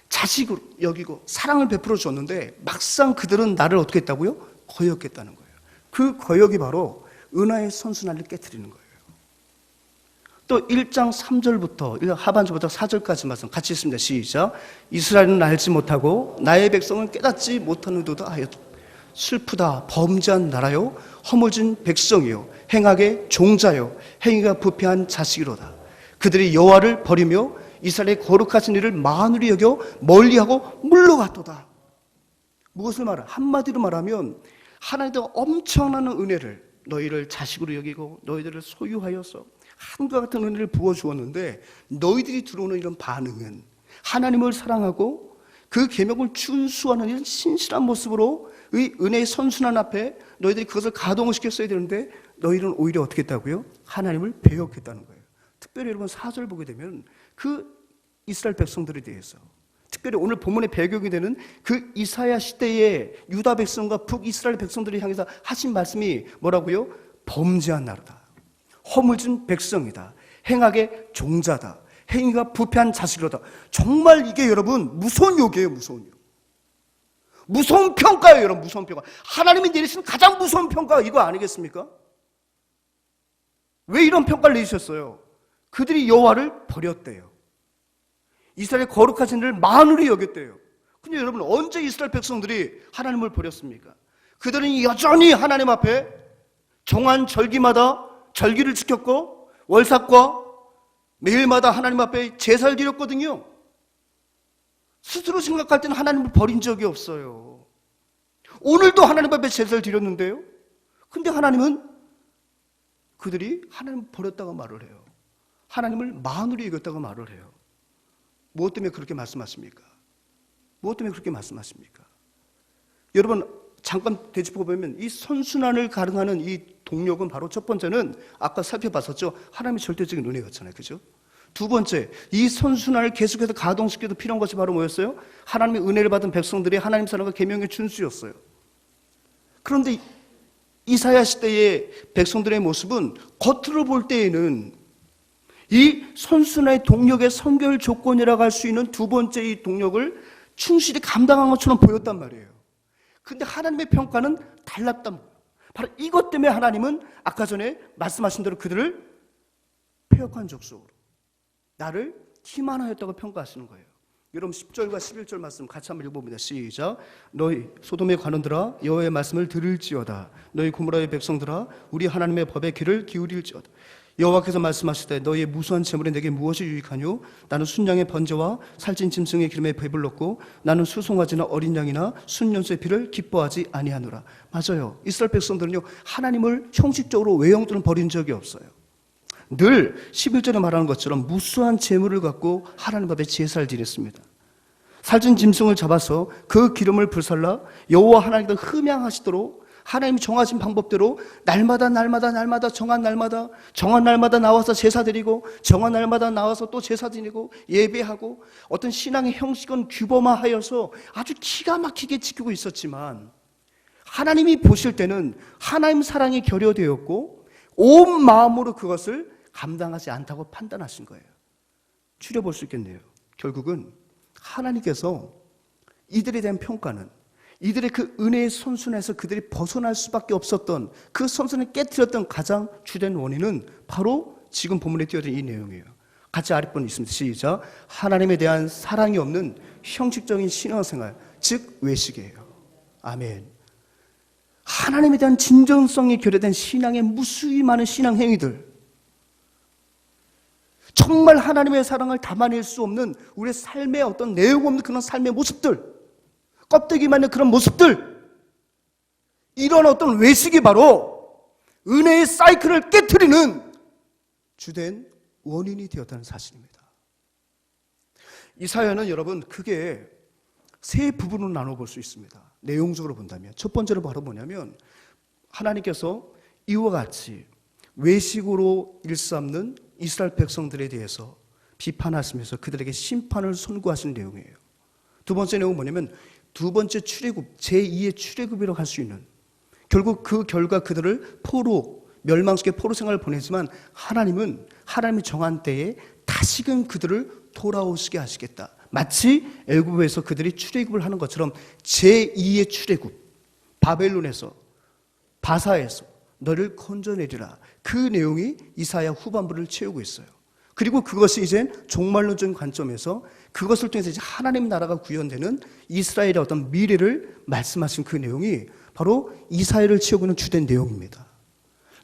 자식으로 여기고 사랑을 베풀어 줬는데 막상 그들은 나를 어떻게 했다고요? 거역했다는 거예요. 그 거역이 바로 은하의 선순환을 깨트리는 거예요. 또 1장 3절부터 하반절부터 4절까지 말씀 같이 읽습니다. 시작. 이스라엘은 알지 못하고 나의 백성은 깨닫지 못하는도다 하였다. 슬프다. 범죄한 나라요, 허물진 백성이요, 행악의 종자요, 행위가 부패한 자식이로다. 그들이 여호와를 버리며 이스라엘의 거룩하신 일을 만울히 여겨 멀리하고 물러갔도다. 무엇을 말하? 한마디로 말하면 하나님의 엄청난 은혜를 너희를 자식으로 여기고 너희들을 소유하여서 한과 같은 은혜를 부어주었는데 너희들이 들어오는 이런 반응은 하나님을 사랑하고 그 계명을 준수하는 이런 신실한 모습으로 의 은혜의 선순환 앞에 너희들이 그것을 가동을 시켰어야 되는데 너희는 오히려 어떻게 했다고요? 하나님을 배역했다는 거예요. 특별히 여러분 4절 보게 되면 그 이스라엘 백성들에 대해서 특별히 오늘 본문의 배경이 되는 그 이사야 시대의 유다 백성과 북이스라엘 백성들을 향해서 하신 말씀이 뭐라고요? 범죄한 나라다, 허물진 백성이다, 행악의 종자다, 행위가 부패한 자식이로다. 정말 이게 여러분 무서운 욕이에요. 무서운 욕. 무서운 평가예요. 여러분 무서운 평가. 하나님이 내리시는 가장 무서운 평가가 이거 아니겠습니까? 왜 이런 평가를 내리셨어요? 그들이 여호와를 버렸대요. 이스라엘의 거룩하신 일을 만울히 여겼대요. 근데 여러분 언제 이스라엘 백성들이 하나님을 버렸습니까? 그들은 여전히 하나님 앞에 정한 절기마다 절기를 지켰고 월삭과 매일마다 하나님 앞에 제사를 드렸거든요. 스스로 생각할 때는 하나님을 버린 적이 없어요. 오늘도 하나님 앞에 제사를 드렸는데요. 근데 하나님은 그들이 하나님을 버렸다고 말을 해요. 하나님을 만울히 여겼다고 말을 해요. 무엇 때문에 그렇게 말씀하십니까? 무엇 때문에 그렇게 말씀하십니까? 여러분 잠깐 되짚어 보면 이 선순환을 가능하는 이 동력은 바로 첫 번째는 아까 살펴봤었죠. 하나님의 절대적인 은혜였잖아요. 그죠? 두 번째, 이 선순환을 계속해서 가동시켜도 필요한 것이 바로 뭐였어요? 하나님의 은혜를 받은 백성들이 하나님 사랑과 계명의 준수였어요. 그런데 이사야 시대의 백성들의 모습은 겉으로 볼 때에는 이 선순환의 동력의 선결 조건이라고 할 수 있는 두 번째 이 동력을 충실히 감당한 것처럼 보였단 말이에요. 근데 하나님의 평가는 달랐단 말이에요. 바로 이것 때문에 하나님은 아까 전에 말씀하신 대로 그들을 패역한 족속으로 나를 기만하였다고 평가하시는 거예요. 여러분 10절과 11절 말씀 같이 한번 읽어봅니다. 시작. 너희 소돔의 관원들아 여호와의 말씀을 들을지어다. 너희 고모라의 백성들아 우리 하나님의 법에 귀를 기울일지어다. 여호와께서 말씀하시되 너희의 무수한 재물에 내게 무엇이 유익하뇨? 나는 순양의 번제와 살찐 짐승의 기름에 배불렀고 나는 수송아지나 어린 양이나 순년수의 피를 기뻐하지 아니하노라. 맞아요. 이스라엘 백성들은요 하나님을 형식적으로 외형들은 버린 적이 없어요. 늘 11절에 말하는 것처럼 무수한 재물을 갖고 하나님 앞에 제사를 드렸습니다. 살찐 짐승을 잡아서 그 기름을 불살라 여호와 하나님께 흠양하시도록 하나님이 정하신 방법대로 날마다 정한 날마다 나와서 제사 드리고 정한 날마다 나와서 또 제사 드리고 예배하고 어떤 신앙의 형식은 규범화하여서 아주 기가 막히게 지키고 있었지만 하나님이 보실 때는 하나님 사랑이 결여되었고 온 마음으로 그것을 감당하지 않다고 판단하신 거예요. 추려볼 수 있겠네요. 결국은 하나님께서 이들에 대한 평가는 이들의 그 은혜의 선순환에서 그들이 벗어날 수밖에 없었던 그 선순환을 깨뜨렸던 가장 주된 원인은 바로 지금 본문에 띄어진 이 내용이에요. 같이 아랫부분 있습니다. 시작. 하나님에 대한 사랑이 없는 형식적인 신앙생활, 즉 외식이에요. 아멘. 하나님에 대한 진정성이 결여된 신앙의 무수히 많은 신앙 행위들, 정말 하나님의 사랑을 담아낼 수 없는 우리의 삶의 어떤 내용 없는 그런 삶의 모습들, 껍데기만 있는 그런 모습들, 이런 어떤 외식이 바로 은혜의 사이클을 깨트리는 주된 원인이 되었다는 사실입니다. 이 사연은 여러분 크게 세 부분으로 나눠볼 수 있습니다. 내용적으로 본다면 첫 번째로 바로 뭐냐면, 하나님께서 이와 같이 외식으로 일삼는 이스라엘 백성들에 대해서 비판하시면서 그들에게 심판을 선고하신 내용이에요. 두 번째 내용은 뭐냐면, 두 번째 출애굽, 제2의 출애굽이라고 할 수 있는, 결국 그 결과 그들을 포로, 멸망 속의 포로 생활을 보내지만 하나님은 하나님이 정한 때에 다시금 그들을 돌아오시게 하시겠다. 마치 애굽에서 그들이 출애굽을 하는 것처럼 제2의 출애굽, 바벨론에서, 바사에서 너를 건져내리라. 그 내용이 이사야 후반부를 채우고 있어요. 그리고 그것이 이제 종말론적인 관점에서 그것을 통해서 이제 하나님 나라가 구현되는 이스라엘의 어떤 미래를 말씀하신 그 내용이 바로 이사야를 채우고 있는 주된 내용입니다.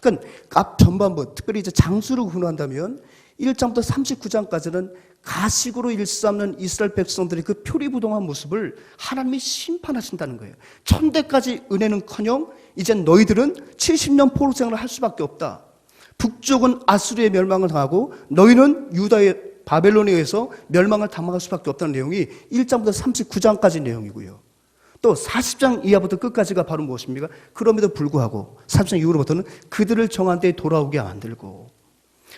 그러니까 앞 전반부, 특별히 이제 장수를 훈화한다면 1장부터 39장까지는 가식으로 일삼는 이스라엘 백성들의 그 표리부동한 모습을 하나님이 심판하신다는 거예요. 천대까지 은혜는커녕 이제 너희들은 70년 포로 생활을 할 수밖에 없다. 북쪽은 아수르의 멸망을 당하고 너희는 유다의 바벨론에 의해서 멸망을 당할 수밖에 없다는 내용이 1장부터 39장까지 내용이고요. 또 40장 이하부터 끝까지가 바로 무엇입니까? 그럼에도 불구하고 40장 이후로부터는 그들을 정한 때에 돌아오게 만들고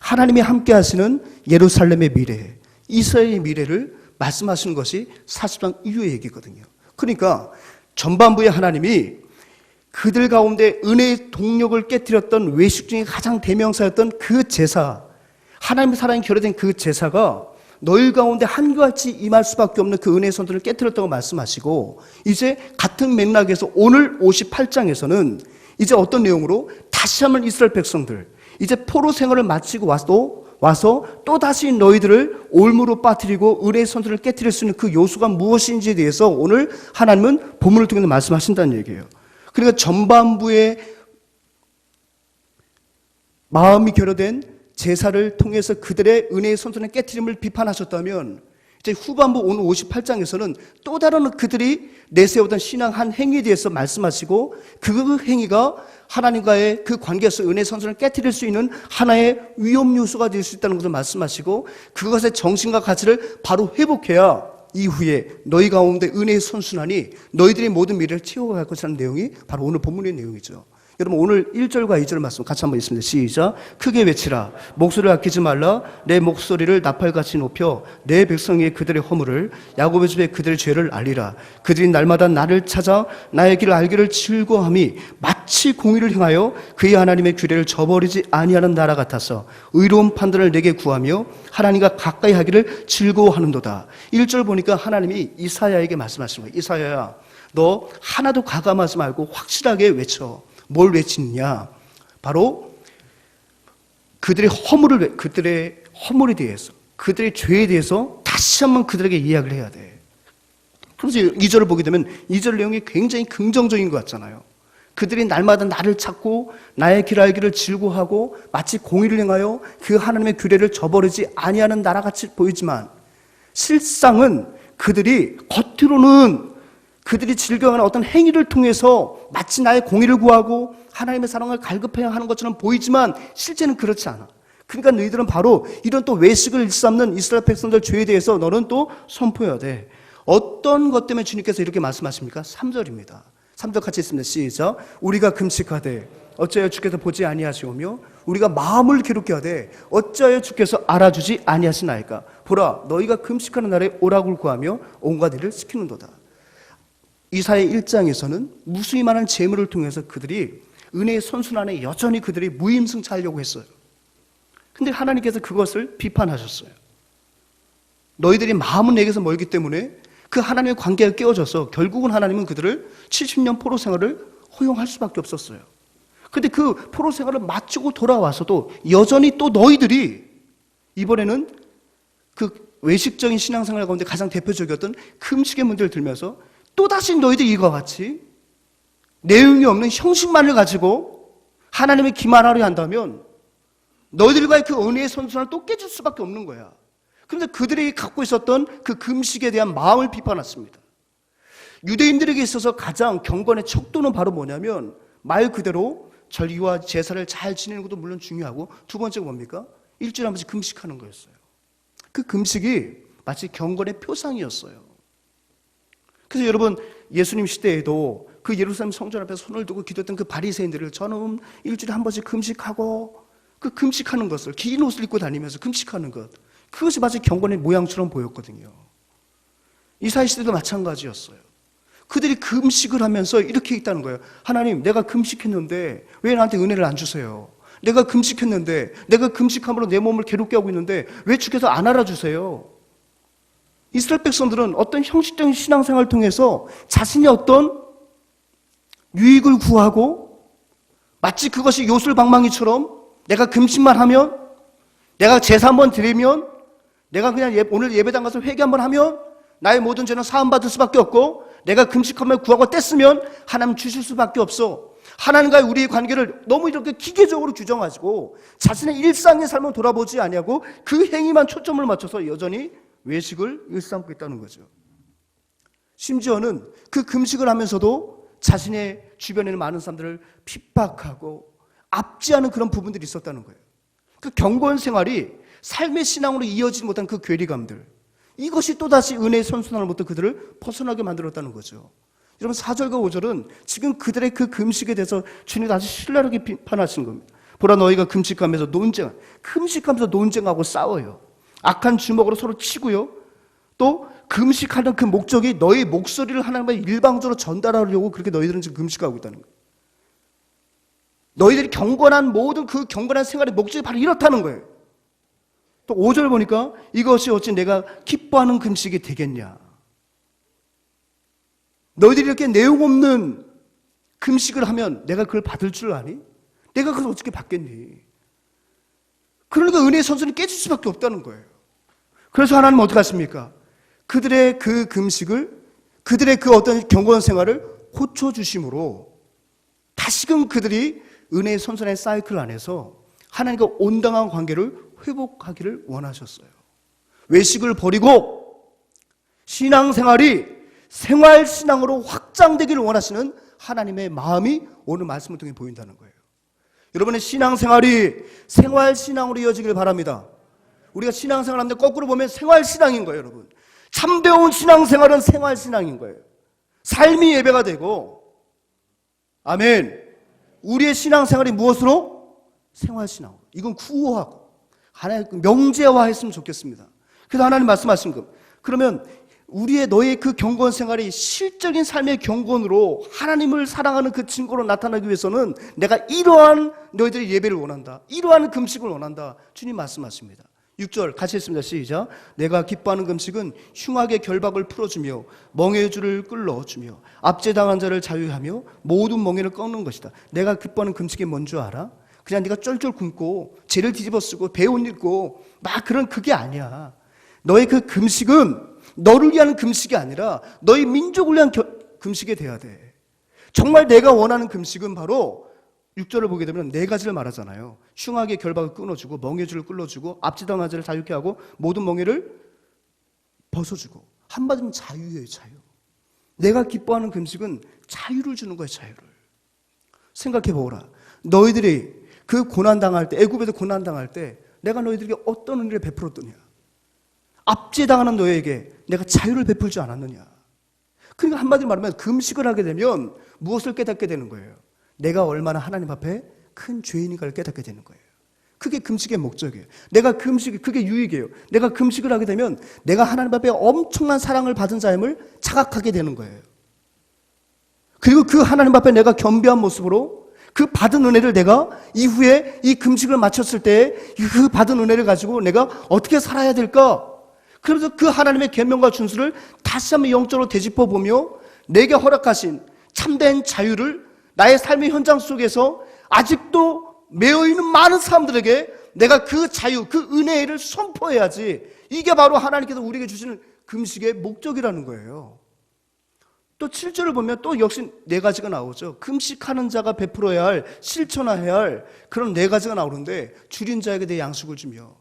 하나님이 함께 하시는 예루살렘의 미래, 이스라엘의 미래를 말씀하시는 것이 40장 이후의 얘기거든요. 그러니까 전반부에 하나님이 그들 가운데 은혜의 동력을 깨뜨렸던 외식 중에 가장 대명사였던 그 제사, 하나님의 사랑이 결여된 그 제사가 너희 가운데 한결같이 임할 수밖에 없는 그 은혜의 선들을 깨뜨렸다고 말씀하시고, 이제 같은 맥락에서 오늘 58장에서는 이제 어떤 내용으로 다시 한번 이스라엘 백성들, 이제 포로 생활을 마치고 와서 또 다시 너희들을 올무로 빠뜨리고 은혜의 선들을 깨뜨릴 수 있는 그 요소가 무엇인지에 대해서 오늘 하나님은 본문을 통해서 말씀하신다는 얘기예요. 그러니까 전반부에 마음이 결여된 제사를 통해서 그들의 은혜의 선전의 깨트림을 비판하셨다면, 이제 후반부 오늘 58장에서는 또 다른 그들이 내세우던 신앙 한 행위에 대해서 말씀하시고, 그 행위가 하나님과의 그 관계에서 은혜의 선전을 깨트릴 수 있는 하나의 위험 요소가 될 수 있다는 것을 말씀하시고, 그것의 정신과 가치를 바로 회복해야 이후에 너희 가운데 은혜의 선순환이 너희들의 모든 미래를 채워갈 것이라는 내용이 바로 오늘 본문의 내용이죠. 여러분, 오늘 1절과 2절 말씀 같이 한번 읽습니다. 시작. 크게 외치라. 목소리를 아끼지 말라. 내 목소리를 나팔같이 높여 내 백성의 그들의 허물을, 야곱의 집에 그들의 죄를 알리라. 그들이 날마다 나를 찾아 나의 길을 알기를 즐거워함이 마치 공의를 행하여 그의 하나님의 규례를 저버리지 아니하는 나라 같아서 의로운 판단을 내게 구하며 하나님과 가까이 하기를 즐거워하는도다. 1절 보니까 하나님이 이사야에게 말씀하시는 거예요. 이사야야, 너 하나도 가감하지 말고 확실하게 외쳐. 뭘 외치느냐? 바로 그들의 허물에 대해서, 그들의 죄에 대해서 다시 한번 그들에게 이야기를 해야 돼. 그래서 2절을 보게 되면 2절 내용이 굉장히 긍정적인 것 같잖아요. 그들이 날마다 나를 찾고 나의 길 알기를 즐거워하고 마치 공의를 행하여 그 하나님의 규례를 저버리지 아니하는 나라같이 보이지만, 실상은 그들이 겉으로는 그들이 즐겨하는 어떤 행위를 통해서 마치 나의 공의를 구하고 하나님의 사랑을 갈급해야 하는 것처럼 보이지만 실제는 그렇지 않아. 그러니까 너희들은 바로 이런 또 외식을 일삼는 이스라엘 백성들 죄에 대해서 너는 또 선포해야 돼. 어떤 것 때문에 주님께서 이렇게 말씀하십니까? 3절입니다. 3절 같이 있습니다. 시작. 우리가 금식하되 어찌하여 주께서 보지 아니하시오며 우리가 마음을 괴롭게 하되 어찌하여 주께서 알아주지 아니하시나이까. 보라, 너희가 금식하는 날에 오락을 구하며 온갖 일을 시키는도다. 이사야 1장에서는 무수히 많은 재물을 통해서 그들이 은혜의 선순환에 여전히 그들이 무임승차하려고 했어요. 근데 하나님께서 그것을 비판하셨어요. 너희들이 마음은 내게서 멀기 때문에 그 하나님의 관계가 깨어져서 결국은 하나님은 그들을 70년 포로 생활을 허용할 수밖에 없었어요. 근데 그 포로 생활을 마치고 돌아와서도 여전히 또 너희들이 이번에는 그 외식적인 신앙생활 가운데 가장 대표적이었던 금식의 문제를 들면서 또다시 너희들 이와 같이 내용이 없는 형식만을 가지고 하나님의 기만하려 한다면 너희들과의 그 은혜의 선순환을 또 깨질 수밖에 없는 거야. 그런데 그들이 갖고 있었던 그 금식에 대한 마음을 비판했습니다. 유대인들에게 있어서 가장 경건의 척도는 바로 뭐냐면 말 그대로 절기와 제사를 잘 지내는 것도 물론 중요하고 두 번째가 뭡니까? 일주일에 한 번씩 금식하는 거였어요. 그 금식이 마치 경건의 표상이었어요. 그래서 여러분 예수님 시대에도 그 예루살렘 성전 앞에 손을 두고 기도했던 그 바리새인들을 저는 일주일에 한 번씩 금식하고 그 금식하는 것을 긴 옷을 입고 다니면서 금식하는 것 그것이 마치 경건의 모양처럼 보였거든요. 이사야 시대도 마찬가지였어요. 그들이 금식을 하면서 이렇게 있다는 거예요. 하나님 내가 금식했는데 왜 나한테 은혜를 안 주세요? 내가 금식했는데 내가 금식함으로 내 몸을 괴롭게 하고 있는데 왜 주께서 안 알아주세요? 이스라엘 백성들은 어떤 형식적인 신앙생활을 통해서 자신의 어떤 유익을 구하고 마치 그것이 요술방망이처럼 내가 금식만 하면 내가 제사 한번 드리면 내가 그냥 오늘 예배당 가서 회개 한번 하면 나의 모든 죄는 사함받을 수밖에 없고 내가 금식하면 구하고 뗐으면 하나님 주실 수밖에 없어. 하나님과의 우리의 관계를 너무 이렇게 기계적으로 규정하시고 자신의 일상의 삶을 돌아보지 아니하고 그 행위만 초점을 맞춰서 여전히 외식을 일삼고 있다는 거죠. 심지어는 그 금식을 하면서도 자신의 주변에 있는 많은 사람들을 핍박하고 압제하는 그런 부분들이 있었다는 거예요. 그 경건 생활이 삶의 신앙으로 이어지지 못한 그 괴리감들 이것이 또다시 은혜의 선순환으로부터 그들을 벗어나게 만들었다는 거죠. 여러분 4절과 5절은 지금 그들의 그 금식에 대해서 주님이 아주 신랄하게 비판하신 겁니다. 보라 너희가 금식하면서 논쟁하고 싸워요. 악한 주먹으로 서로 치고요. 또 금식하는 그 목적이 너희 목소리를 하나님께 일방적으로 전달하려고 그렇게 너희들은 지금 금식하고 있다는 거예요. 너희들이 경건한 모든 그 경건한 생활의 목적이 바로 이렇다는 거예요. 또 5절 보니까 이것이 어찌 내가 기뻐하는 금식이 되겠냐. 너희들이 이렇게 내용 없는 금식을 하면 내가 그걸 받을 줄 아니? 내가 그걸 어떻게 받겠니? 그러니까 은혜의 선순이 깨질 수밖에 없다는 거예요. 그래서 하나님은 어떻게 하십니까? 그들의 그 금식을 그들의 그 어떤 경건 생활을 고쳐주심으로 다시금 그들이 은혜의 선순환의 사이클 안에서 하나님과 온당한 관계를 회복하기를 원하셨어요. 외식을 버리고 신앙생활이 생활신앙으로 확장되기를 원하시는 하나님의 마음이 오늘 말씀을 통해 보인다는 거예요. 여러분의 신앙생활이 생활신앙으로 이어지길 바랍니다. 우리가 신앙생활하는데 거꾸로 보면 생활신앙인 거예요, 여러분. 참되온 신앙생활은 생활신앙인 거예요. 삶이 예배가 되고, 아멘. 우리의 신앙생활이 무엇으로? 생활신앙. 이건 구호하고 하나님 명제화했으면 좋겠습니다. 그래서 하나님 말씀하신 것. 그러면 우리의 너의 그 경건 생활이 실적인 삶의 경건으로 하나님을 사랑하는 그 증거로 나타나기 위해서는 내가 이러한 너희들의 예배를 원한다. 이러한 금식을 원한다. 주님 말씀하십니다. 6절 같이 했습니다. 시작. 내가 기뻐하는 금식은 흉악의 결박을 풀어주며 멍에의 줄을 끌어주며 압제당한 자를 자유하며 모든 멍에를 꺾는 것이다. 내가 기뻐하는 금식이 뭔 줄 알아? 그냥 네가 쫄쫄 굶고 죄를 뒤집어 쓰고 배 옷 입고 막 그런 그게 아니야. 너의 그 금식은 너를 위한 금식이 아니라 너희 민족을 위한 금식이 돼야 돼. 정말 내가 원하는 금식은 바로 6절을 보게 되면 네 가지를 말하잖아요. 흉악의 결박을 끊어주고 멍에의 줄을 끌어주고 압제당한 자를 자유케 하고 모든 멍에를 벗어주고 한마디면 자유예요. 자유. 내가 기뻐하는 금식은 자유를 주는 거예요. 자유를. 생각해 보라. 너희들이 그 고난당할 때 애굽에서 고난당할 때 내가 너희들에게 어떤 은혜를 베풀었더냐. 압제당하는 너희에게 내가 자유를 베풀지 않았느냐. 그러니까 한마디로 말하면 금식을 하게 되면 무엇을 깨닫게 되는 거예요? 내가 얼마나 하나님 앞에 큰 죄인인가를 깨닫게 되는 거예요. 그게 금식의 목적이에요. 내가 그게 유익이에요. 내가 금식을 하게 되면 내가 하나님 앞에 엄청난 사랑을 받은 자임을 자각하게 되는 거예요. 그리고 그 하나님 앞에 내가 겸비한 모습으로 그 받은 은혜를 내가 이후에 이 금식을 마쳤을 때 그 받은 은혜를 가지고 내가 어떻게 살아야 될까? 그래서 그 하나님의 계명과 준수를 다시 한번 영적으로 되짚어 보며 내게 허락하신 참된 자유를 나의 삶의 현장 속에서 아직도 매여 있는 많은 사람들에게 내가 그 자유, 그 은혜를 선포해야지. 이게 바로 하나님께서 우리에게 주시는 금식의 목적이라는 거예요. 또 7절을 보면 또 역시 네 가지가 나오죠. 금식하는 자가 베풀어야 할, 실천해야 할 그런 네 가지가 나오는데, 줄인 자에게 내 양식을 주며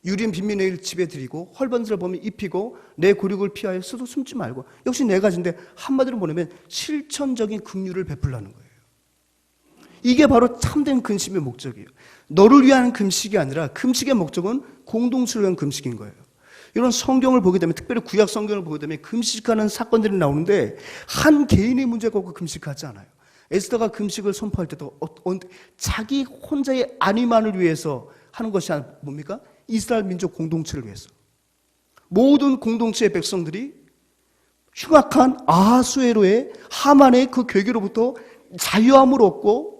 유린 빈민의 집에 드리고 헐번들을 보면 입히고 내 곤욕을 피하여 스스로 숨지 말고. 역시 네 가지인데 한마디로 보내면 실천적인 긍휼을 베풀라는 거예요. 이게 바로 참된 금식의 목적이에요. 너를 위한 금식이 아니라 금식의 목적은 공동체를 위한 금식인 거예요. 이런 성경을 보게 되면, 특별히 구약 성경을 보게 되면 금식하는 사건들이 나오는데 한 개인의 문제가 없고 금식하지 않아요. 에스더가 금식을 선포할 때도 자기 혼자의 안위만을 위해서 하는 것이 아니라 뭡니까? 이스라엘 민족 공동체를 위해서. 모든 공동체의 백성들이 흉악한 아하수에로의 하만의 그 괴계로부터 자유함을 얻고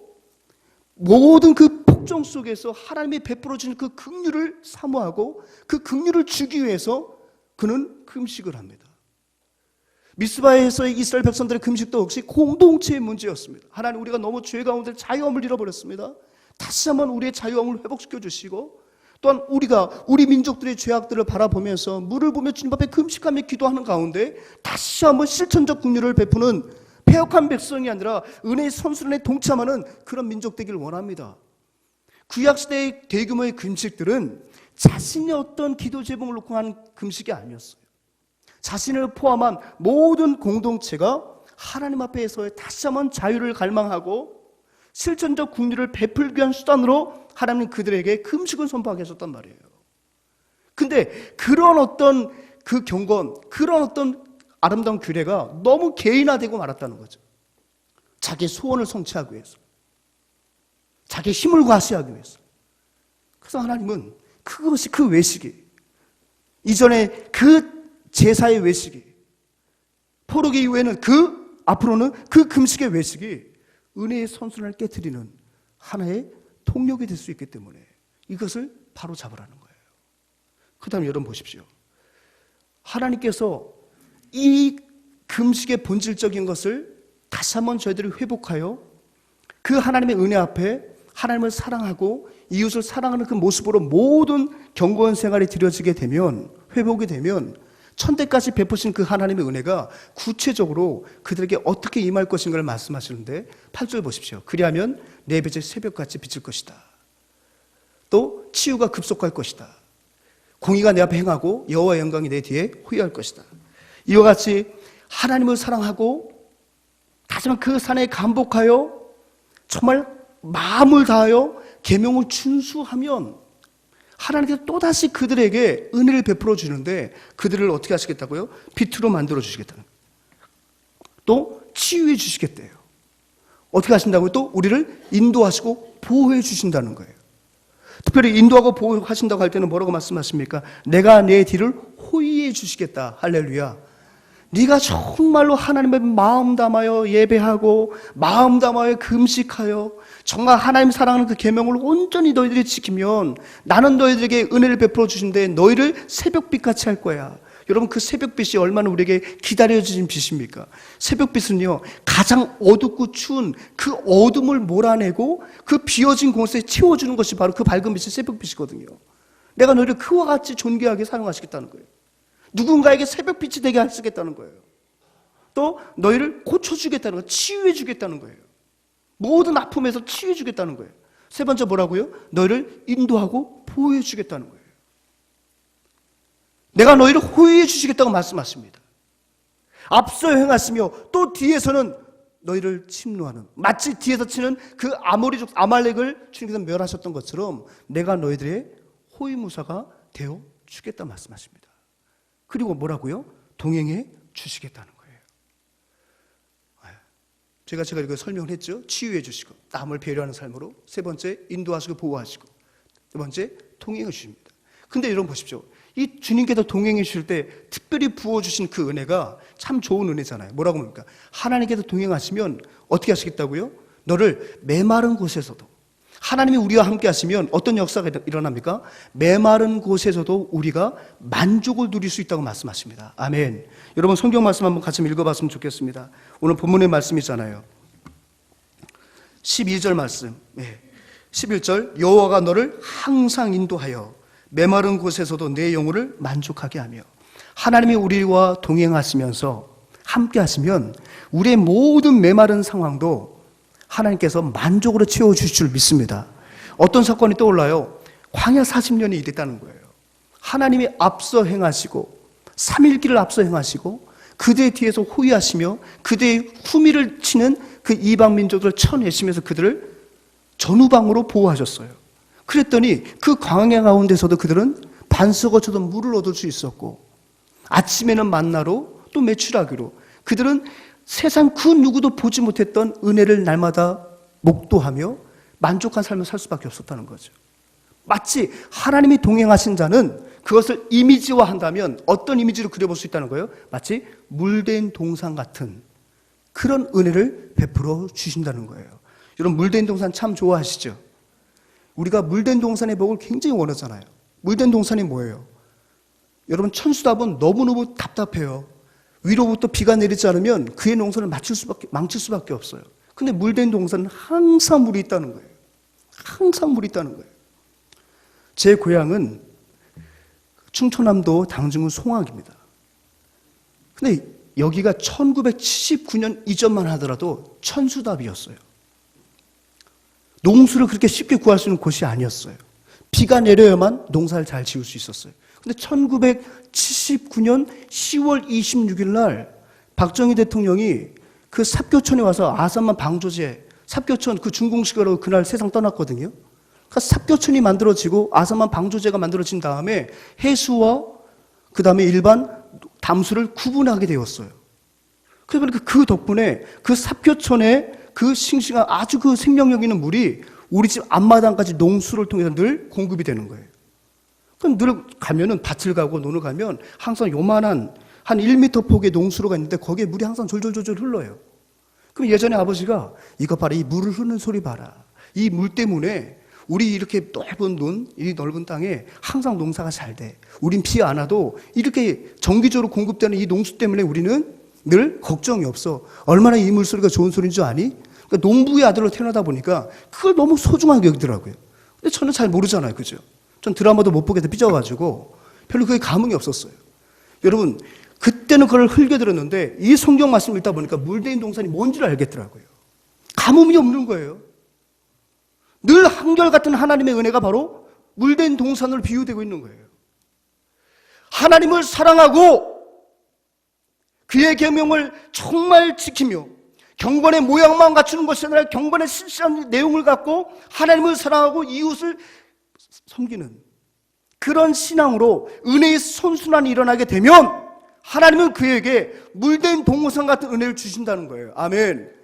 모든 그 폭정 속에서 하나님이 베풀어 주는 그 긍휼을 사모하고 그 긍휼을 주기 위해서 그는 금식을 합니다. 미스바에서의 이스라엘 백성들의 금식도 역시 공동체의 문제였습니다. 하나님, 우리가 너무 죄 가운데 자유함을 잃어버렸습니다. 다시 한번 우리의 자유함을 회복시켜 주시고, 또한 우리 민족들의 죄악들을 바라보면서 물을 보며 주님 앞에 금식하며 기도하는 가운데 다시 한번 실천적 긍휼을 베푸는 패역한 백성이 아니라 은혜의 선순환에 동참하는 그런 민족 되기를 원합니다. 구약시대의 대규모의 금식들은 자신의 어떤 기도 제목을 놓고 한 금식이 아니었어요. 자신을 포함한 모든 공동체가 하나님 앞에서의 다시 한번 자유를 갈망하고 실천적 긍휼을 베풀기 위한 수단으로 하나님 그들에게 금식을 선포하게 하셨단 말이에요. 근데 그런 어떤 그 경건, 그런 어떤 아름다운 규례가 너무 개인화되고 말았다는 거죠. 자기 소원을 성취하기 위해서, 자기 힘을 과시하기 위해서. 그래서 하나님은 그것이, 그 외식이, 이전에 그 제사의 외식이, 포로기 이후에는 앞으로는 그 금식의 외식이 은혜의 선순환을 깨트리는 하나의 통력이 될 수 있기 때문에 이것을 바로 잡으라는 거예요. 그 다음에 여러분 보십시오. 하나님께서 이 금식의 본질적인 것을 다시 한번 저희들이 회복하여 그 하나님의 은혜 앞에 하나님을 사랑하고 이웃을 사랑하는 그 모습으로 모든 경건 생활이 드려지게 되면, 회복이 되면 천대까지 베푸신 그 하나님의 은혜가 구체적으로 그들에게 어떻게 임할 것인가를 말씀하시는데 8절 보십시오. 그리하면 내 볕이 새벽같이 비칠 것이다. 또 치유가 급속할 것이다. 공의가 내 앞에 행하고 여호와의 영광이 내 뒤에 호위할 것이다. 이와 같이 하나님을 사랑하고 하지만 그 산에 감복하여 정말 마음을 다하여 계명을 준수하면 하나님께서 또다시 그들에게 은혜를 베풀어 주는데, 그들을 어떻게 하시겠다고요? 빛으로 만들어 주시겠다는, 또 치유해 주시겠대요. 어떻게 하신다고요? 또 우리를 인도하시고 보호해 주신다는 거예요. 특별히 인도하고 보호하신다고 할 때는 뭐라고 말씀하십니까? 내가 내 뒤를 호위해 주시겠다. 할렐루야. 네가 정말로 하나님의 마음 담아여 예배하고 마음 담아여 금식하여 정말 하나님 사랑하는 그 계명을 온전히 너희들이 지키면 나는 너희들에게 은혜를 베풀어 주신데 너희를 새벽빛같이 할 거야. 여러분, 그 새벽빛이 얼마나 우리에게 기다려주신 빛입니까? 새벽빛은요, 가장 어둡고 추운 그 어둠을 몰아내고 그 비어진 곳에 채워주는 것이 바로 그 밝은 빛이 새벽빛이거든요. 내가 너희를 그와 같이 존귀하게 사용하시겠다는 거예요. 누군가에게 새벽빛이 되게 하시겠다는 거예요. 또 너희를 고쳐주겠다는 거예요. 치유해주겠다는 거예요. 모든 아픔에서 치유해주겠다는 거예요. 세 번째 뭐라고요? 너희를 인도하고 보호해주겠다는 거예요. 내가 너희를 호위해주시겠다고 말씀하십니다. 앞서 행하시며 또 뒤에서는 너희를 침노하는, 마치 뒤에서 치는 그 아모리족 아말렉을 주님께서 멸하셨던 것처럼 내가 너희들의 호위무사가 되어 주겠다 말씀하십니다. 그리고 뭐라고요? 동행해 주시겠다는 거예요. 제가 이거 설명을 했죠. 치유해 주시고 남을 배려하는 삶으로, 세 번째 인도하시고 보호하시고, 네 번째 동행해 주십니다. 근데 여러분 보십시오. 이 주님께서 동행해 주실 때 특별히 부어주신 그 은혜가 참 좋은 은혜잖아요. 뭐라고 합니까? 하나님께서 동행하시면 어떻게 하시겠다고요? 너를 메마른 곳에서도, 하나님이 우리와 함께 하시면 어떤 역사가 일어납니까? 메마른 곳에서도 우리가 만족을 누릴 수 있다고 말씀하십니다. 아멘. 여러분, 성경 말씀 한번 같이 읽어봤으면 좋겠습니다. 오늘 본문의 말씀이잖아요. 12절 말씀. 11절, 여호와가 너를 항상 인도하여 메마른 곳에서도 내 영혼을 만족하게 하며. 하나님이 우리와 동행하시면서 함께 하시면 우리의 모든 메마른 상황도 하나님께서 만족으로 채워주실 줄 믿습니다. 어떤 사건이 떠올라요? 광야 40년이 이랬다는 거예요. 하나님이 앞서 행하시고 3일길을 앞서 행하시고 그들의 뒤에서 호위하시며 그들의 후미를 치는 그 이방 민족들을 쳐내시면서 그들을 전후방으로 보호하셨어요. 그랬더니 그 광야 가운데서도 그들은 반석어쳐도 물을 얻을 수 있었고 아침에는 만나로 또 메추라기로 그들은 세상 그 누구도 보지 못했던 은혜를 날마다 목도하며 만족한 삶을 살 수밖에 없었다는 거죠. 마치 하나님이 동행하신 자는 그것을 이미지화한다면 어떤 이미지로 그려볼 수 있다는 거예요? 마치 물된 동산 같은 그런 은혜를 베풀어 주신다는 거예요. 여러분 물된 동산 참 좋아하시죠? 우리가 물된 동산의 복을 굉장히 원하잖아요. 물된 동산이 뭐예요? 여러분 천수답은 너무너무 답답해요. 위로부터 비가 내리지 않으면 그의 농사를 망칠 수밖에 없어요. 근데 물된 동산은 항상 물이 있다는 거예요. 항상 물이 있다는 거예요. 제 고향은 충청남도 당진군 송악입니다. 근데 여기가 1979년 이전만 하더라도 천수답이었어요. 농수를 그렇게 쉽게 구할 수 있는 곳이 아니었어요. 비가 내려야만 농사를 잘 지을 수 있었어요. 근데 1979년 10월 26일 날 박정희 대통령이 그 삽교촌에 와서 아산만 방조제, 삽교촌 그 준공식으로 그날 세상 떠났거든요. 그러니까 삽교촌이 만들어지고 아산만 방조제가 만들어진 다음에 해수와 그 다음에 일반 담수를 구분하게 되었어요. 그러니까 그 덕분에 그 삽교촌의 그 싱싱한 아주 그 생명력 있는 물이 우리 집 앞마당까지 농수를 통해서 늘 공급이 되는 거예요. 그럼 늘 가면은 밭을 가고 논을 가면 항상 요만한 한 1m 폭의 농수로가 있는데 거기에 물이 항상 졸졸졸졸 흘러요. 그럼 예전에 아버지가 이거 봐라, 이 물을 흐르는 소리 봐라. 이 물 때문에 우리 이렇게 넓은 논, 이 넓은 땅에 항상 농사가 잘 돼. 우린 비 안 와도 이렇게 정기적으로 공급되는 이 농수 때문에 우리는 늘 걱정이 없어. 얼마나 이 물소리가 좋은 소리인 줄 아니? 그러니까 농부의 아들로 태어나다 보니까 그걸 너무 소중하게 여기더라고요. 근데 저는 잘 모르잖아요. 그죠? 전 드라마도 못 보게 돼 삐져가지고 별로 그게 감흥이 없었어요. 여러분, 그때는 그걸 흘겨들었는데 이 성경 말씀을 읽다 보니까 물대인 동산이 뭔지를 알겠더라고요. 가뭄이 없는 거예요. 늘 한결같은 하나님의 은혜가 바로 물된 동산으로 비유되고 있는 거예요. 하나님을 사랑하고 그의 계명을 정말 지키며 경건의 모양만 갖추는 것이 아니라 경건의 실시한 내용을 갖고 하나님을 사랑하고 이웃을 섬기는 그런 신앙으로 은혜의 선순환이 일어나게 되면 하나님은 그에게 물된 동산 같은 은혜를 주신다는 거예요. 아멘.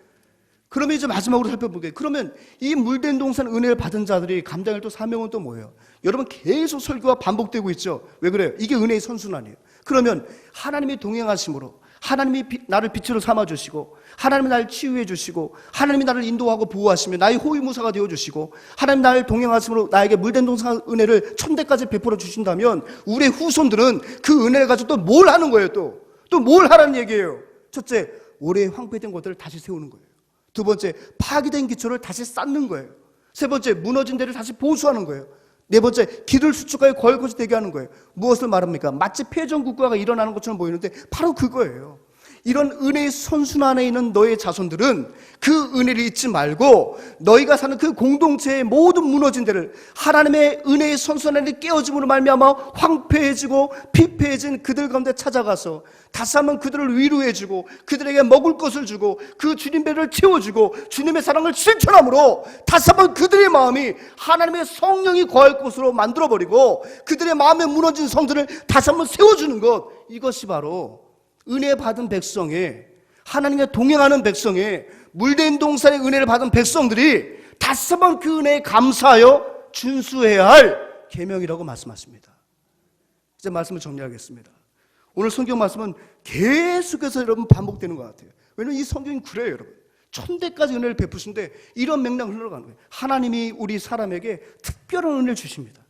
그러면 이제 마지막으로 살펴볼게요. 그러면 이 물된 동산 은혜를 받은 자들이 감당할 또 사명은 또 뭐예요? 여러분 계속 설교가 반복되고 있죠. 왜 그래요? 이게 은혜의 선순환이에요. 그러면 하나님이 동행하심으로 하나님이 나를 빛으로 삼아주시고 하나님이 나를 치유해 주시고 하나님이 나를 인도하고 보호하시며 나의 호위무사가 되어주시고 하나님이 나를 동행하심으로 나에게 물된 동산 은혜를 천대까지 베풀어 주신다면 우리의 후손들은 그 은혜를 가지고 또 뭘 하는 거예요? 또 뭘 하라는 얘기예요? 첫째, 오래 황폐된 것들을 다시 세우는 거예요. 두 번째, 파괴된 기초를 다시 쌓는 거예요. 세 번째, 무너진 데를 다시 보수하는 거예요. 네 번째, 길을 수축하여 걸 곳이 되게 하는 거예요. 무엇을 말합니까? 마치 패전 국가가 일어나는 것처럼 보이는데 바로 그거예요. 이런 은혜의 선순환에 있는 너의 자손들은 그 은혜를 잊지 말고 너희가 사는 그 공동체의 모든 무너진 데를 하나님의 은혜의 선순환이 깨어짐으로 말미암아 황폐해지고 피폐해진 그들 가운데 찾아가서 다시 한번 그들을 위로해주고 그들에게 먹을 것을 주고 그 주님 배를 채워주고 주님의 사랑을 실천함으로 다시 한번 그들의 마음이 하나님의 성령이 거할 곳으로 만들어버리고 그들의 마음에 무너진 성들을 다시 한번 세워주는 것, 이것이 바로 은혜 받은 백성의 하나님과 동행하는 백성의 물된 동산의 은혜를 받은 백성들이 다시 한번 그 은혜에 감사하여 준수해야 할 계명이라고 말씀하십니다. 이제 말씀을 정리하겠습니다. 오늘 성경 말씀은 계속해서 여러분 반복되는 것 같아요. 왜냐하면 이 성경이 그래요, 여러분. 천대까지 은혜를 베푸신데 이런 맥락을 흘러가는 거예요. 하나님이 우리 사람에게 특별한 은혜를 주십니다.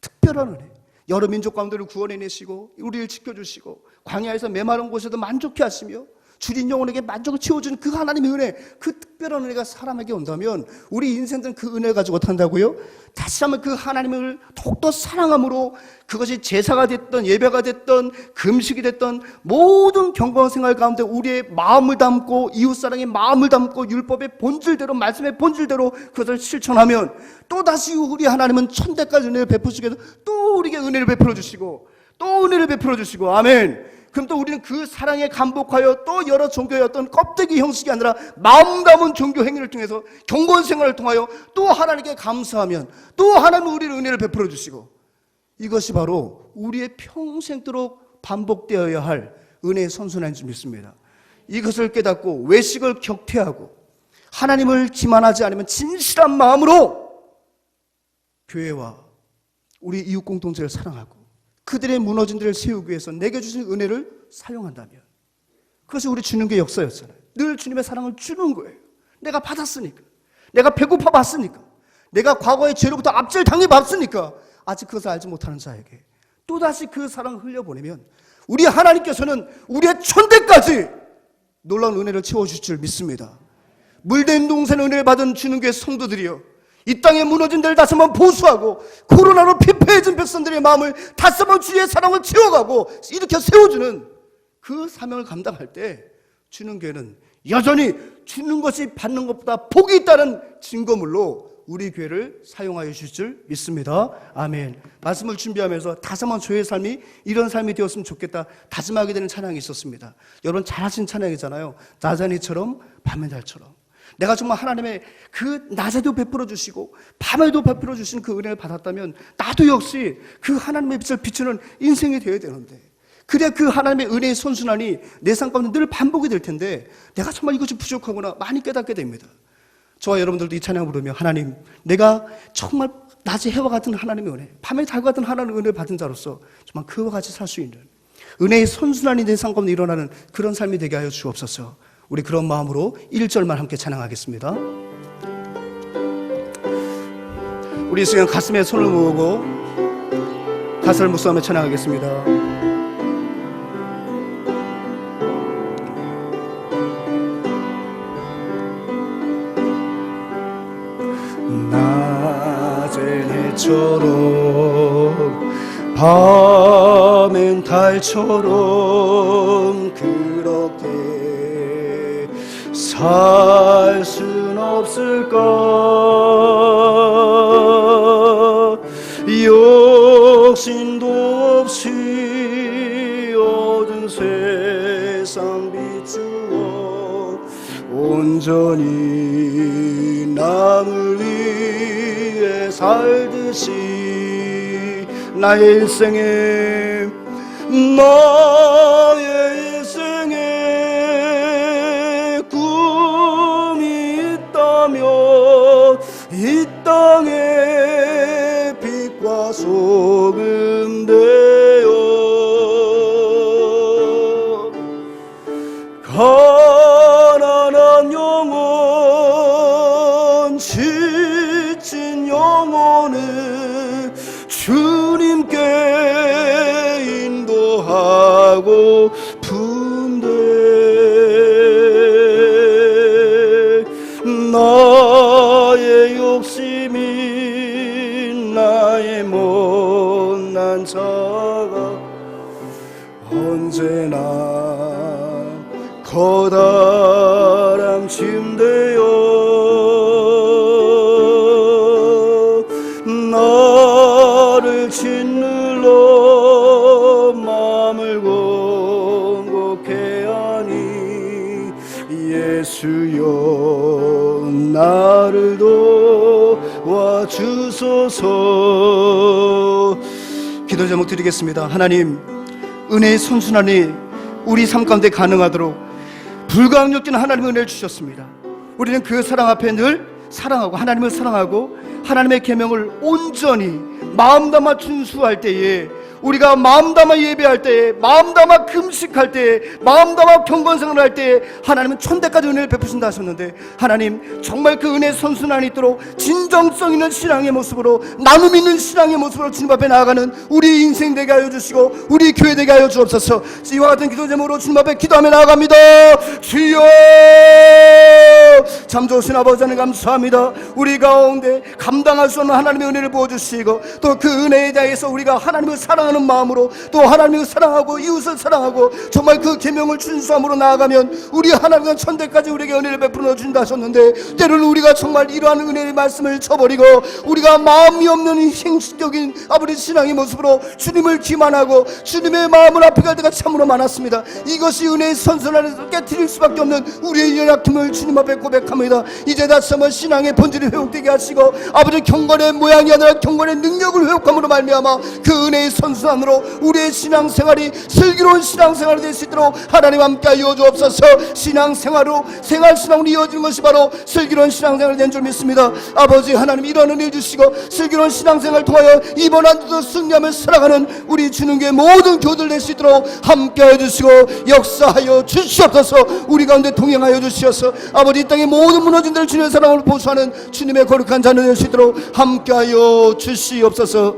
특별한 은혜. 여러 민족 가운데를 구원해내시고 우리를 지켜주시고 광야에서 메마른 곳에도 만족해 하시며 주린 영혼에게 만족을 채워주는 그 하나님의 은혜, 그 특별한 은혜가 사람에게 온다면 우리 인생들은 그 은혜 가지고 탄다고요? 다시 한번 그 하나님을 더욱더 사랑함으로 그것이 제사가 됐던 예배가 됐던 금식이 됐던 모든 경건 생활 가운데 우리의 마음을 담고 이웃사랑의 마음을 담고 율법의 본질대로 말씀의 본질대로 그것을 실천하면 또다시 우리 하나님은 천대까지 은혜를 베푸시게 해서 또 우리에게 은혜를 베풀어 주시고 또 은혜를 베풀어 주시고 아멘. 그럼 또 우리는 그 사랑에 감복하여 또 여러 종교의 어떤 껍데기 형식이 아니라 마음 담은 종교 행위를 통해서 경건 생활을 통하여 또 하나님께 감사하면 또 하나님은 우리를 은혜를 베풀어 주시고 이것이 바로 우리의 평생도록 반복되어야 할 은혜의 선순환인 줄 믿습니다. 이것을 깨닫고 외식을 격퇴하고 하나님을 기만하지 않으면 진실한 마음으로 교회와 우리 이웃 공동체를 사랑하고 그들의 무너진 데를 세우기 위해서 내게 주신 은혜를 사용한다면 그것이 우리 주님의 역사였잖아요. 늘 주님의 사랑을 주는 거예요. 내가 받았으니까, 내가 배고파 봤으니까, 내가 과거의 죄로부터 압제를 당해 봤으니까 아직 그것을 알지 못하는 자에게 또다시 그 사랑을 흘려보내면 우리 하나님께서는 우리의 천대까지 놀라운 은혜를 채워주실 줄 믿습니다. 물된 동산의 은혜를 받은 주님의 성도들이여 이 땅에 무너진 데를 다시 한번 보수하고 코로나로 피폐해진 백성들의 마음을 다시 한번 주의 사랑을 채워가고 일으켜 세워주는 그 사명을 감당할 때 주는 교회는 여전히 주는 것이 받는 것보다 복이 있다는 증거물로 우리 교회를 사용하여 주실 줄 믿습니다. 아멘. 말씀을 준비하면서 다시 한번 저의 삶이 이런 삶이 되었으면 좋겠다 다짐하게 되는 찬양이 있었습니다. 여러분 잘 아시는 찬양이잖아요. 나자니처럼 밤의 달처럼 내가 정말 하나님의 그 낮에도 베풀어 주시고 밤에도 베풀어 주신 그 은혜를 받았다면 나도 역시 그 하나님의 빛을 비추는 인생이 되어야 되는데 그래야 그 하나님의 은혜의 선순환이 내 삶 가운데 늘 반복이 될 텐데 내가 정말 이것이 부족하구나 많이 깨닫게 됩니다. 저와 여러분들도 이 찬양 부르며 하나님 내가 정말 낮에 해와 같은 하나님의 은혜 밤에 달과 같은 하나님의 은혜를 받은 자로서 정말 그와 같이 살 수 있는 은혜의 선순환이 내 삶 가운데 일어나는 그런 삶이 되게 하여 주옵소서. 우리 그런 마음으로 1절만 함께 찬양하겠습니다. 우리 이 시간 가슴에 손을 모으고 가사를 묵상하며 찬양하겠습니다. 낮엔 해처럼 밤엔 달처럼 그렇게 살 순 없을까 욕심도 없이 얻은 세상 비추어 온전히 남을 위해 살듯이 나의 일생에 이 땅에 빛과 소금 되어 가난한 영혼 지친 영혼을 주님께 인도하고 나의 욕심이 나의 못난 자가 언제나 커다란 짐되어 나를 짓눌러 마음을 공곡해 하니 예수여 나를 도와주소서. 기도 제목 드리겠습니다. 하나님 은혜의 선순환이 우리 삶 가운데 가능하도록 불가항력진 하나님의 은혜를 주셨습니다. 우리는 그 사랑 앞에 늘 사랑하고 하나님을 사랑하고 하나님의 계명을 온전히 마음 담아 준수할 때에 우리가 마음 담아 예배할 때에, 마음 담아 금식할 때에, 마음 담아 경건생활을 할 때에 하나님은 천대까지 은혜를 베푸신다 하셨는데, 하나님 정말 그 은혜의 선순환이 있도록 진정성 있는 신앙의 모습으로, 나눔 있는 신앙의 모습으로 주님 앞에 나아가는 우리 인생 되게 하여 주시고 우리 교회 되게 하여 주옵소서. 이와 같은 기도 제목으로 주님 앞에 기도하며 나아갑니다. 주여, 참 좋으신 아버지 하나님 감사합니다. 우리 가운데 감당할 수 없는 하나님의 은혜를 부어주시고, 또 그 은혜에 대해서 우리가 하나님을 사랑하는 마음으로, 또 하나님을 사랑하고 이웃을 사랑하고 정말 그 계명을 준수함으로 나아가면 우리 하나님은 천대까지 우리에게 은혜를 베풀어 준다 하셨는데, 때로는 우리가 정말 이러한 은혜의 말씀을 쳐버리고 우리가 마음이 없는 형식적인 아버지 신앙의 모습으로 주님을 기만하고 주님의 마음을 앞에 갈 때가 참으로 많았습니다. 이것이 은혜의 선순환에서 깨트릴 수밖에 없는 우리의 연약함을 주님 앞에 고백합니다. 이제 다시 한번 신앙의 본질을 회복되게 하시고, 아버지 경건의 모양이 아니라 경건의 능력을 회복함으로 말미암아 그 은혜의 선순환으로 우리의 신앙생활이 슬기로운 신앙생활이 될 수 있도록 하나님 함께 하여 주옵소서. 신앙생활로 생활신앙으로 이어지는 것이 바로 슬기로운 신앙생활이 된 줄 믿습니다. 아버지 하나님, 이런 은혜 주시고 슬기로운 신앙생활을 통하여 이번 한 주도 승리하며 살아가는 우리 주님께 모든 교들 될 수 있도록 함께 하여 주시고 역사하여 주시옵소서. 우리 가운데 동행하여 주시옵소서. 아버지 이 땅의 모든 무너진 데를 주님의 사랑으로 보수하는 주님의 거룩한 자녀 될 수 있도록 함께 하여 주시옵소서.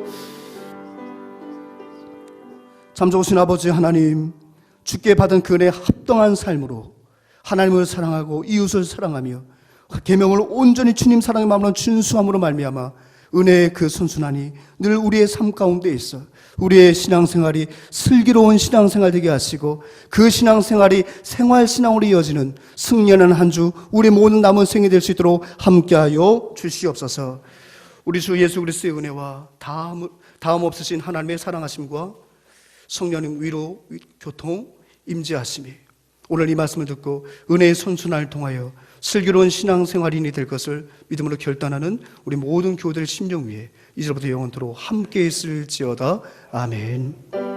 참 좋으신 아버지 하나님, 주께 받은 그 은혜에 합당한 삶으로 하나님을 사랑하고 이웃을 사랑하며 계명을 온전히 주님 사랑의 마음으로 준수함으로 말미암아 은혜의 그 순순함이 늘 우리의 삶 가운데 있어 우리의 신앙생활이 슬기로운 신앙생활 되게 하시고, 그 신앙생활이 생활신앙으로 이어지는 승리하는 한 주 우리 모든 남은 생이 될 수 있도록 함께하여 주시옵소서. 우리 주 예수 그리스도의 은혜와 다음 없으신 하나님의 사랑하심과 성령님 위로 교통 임재하심이 오늘 이 말씀을 듣고 은혜의 선순환을 통하여 슬기로운 신앙생활인이 될 것을 믿음으로 결단하는 우리 모든 교우들 심령 위에 이제부터 영원토록 함께 있을지어다. 아멘.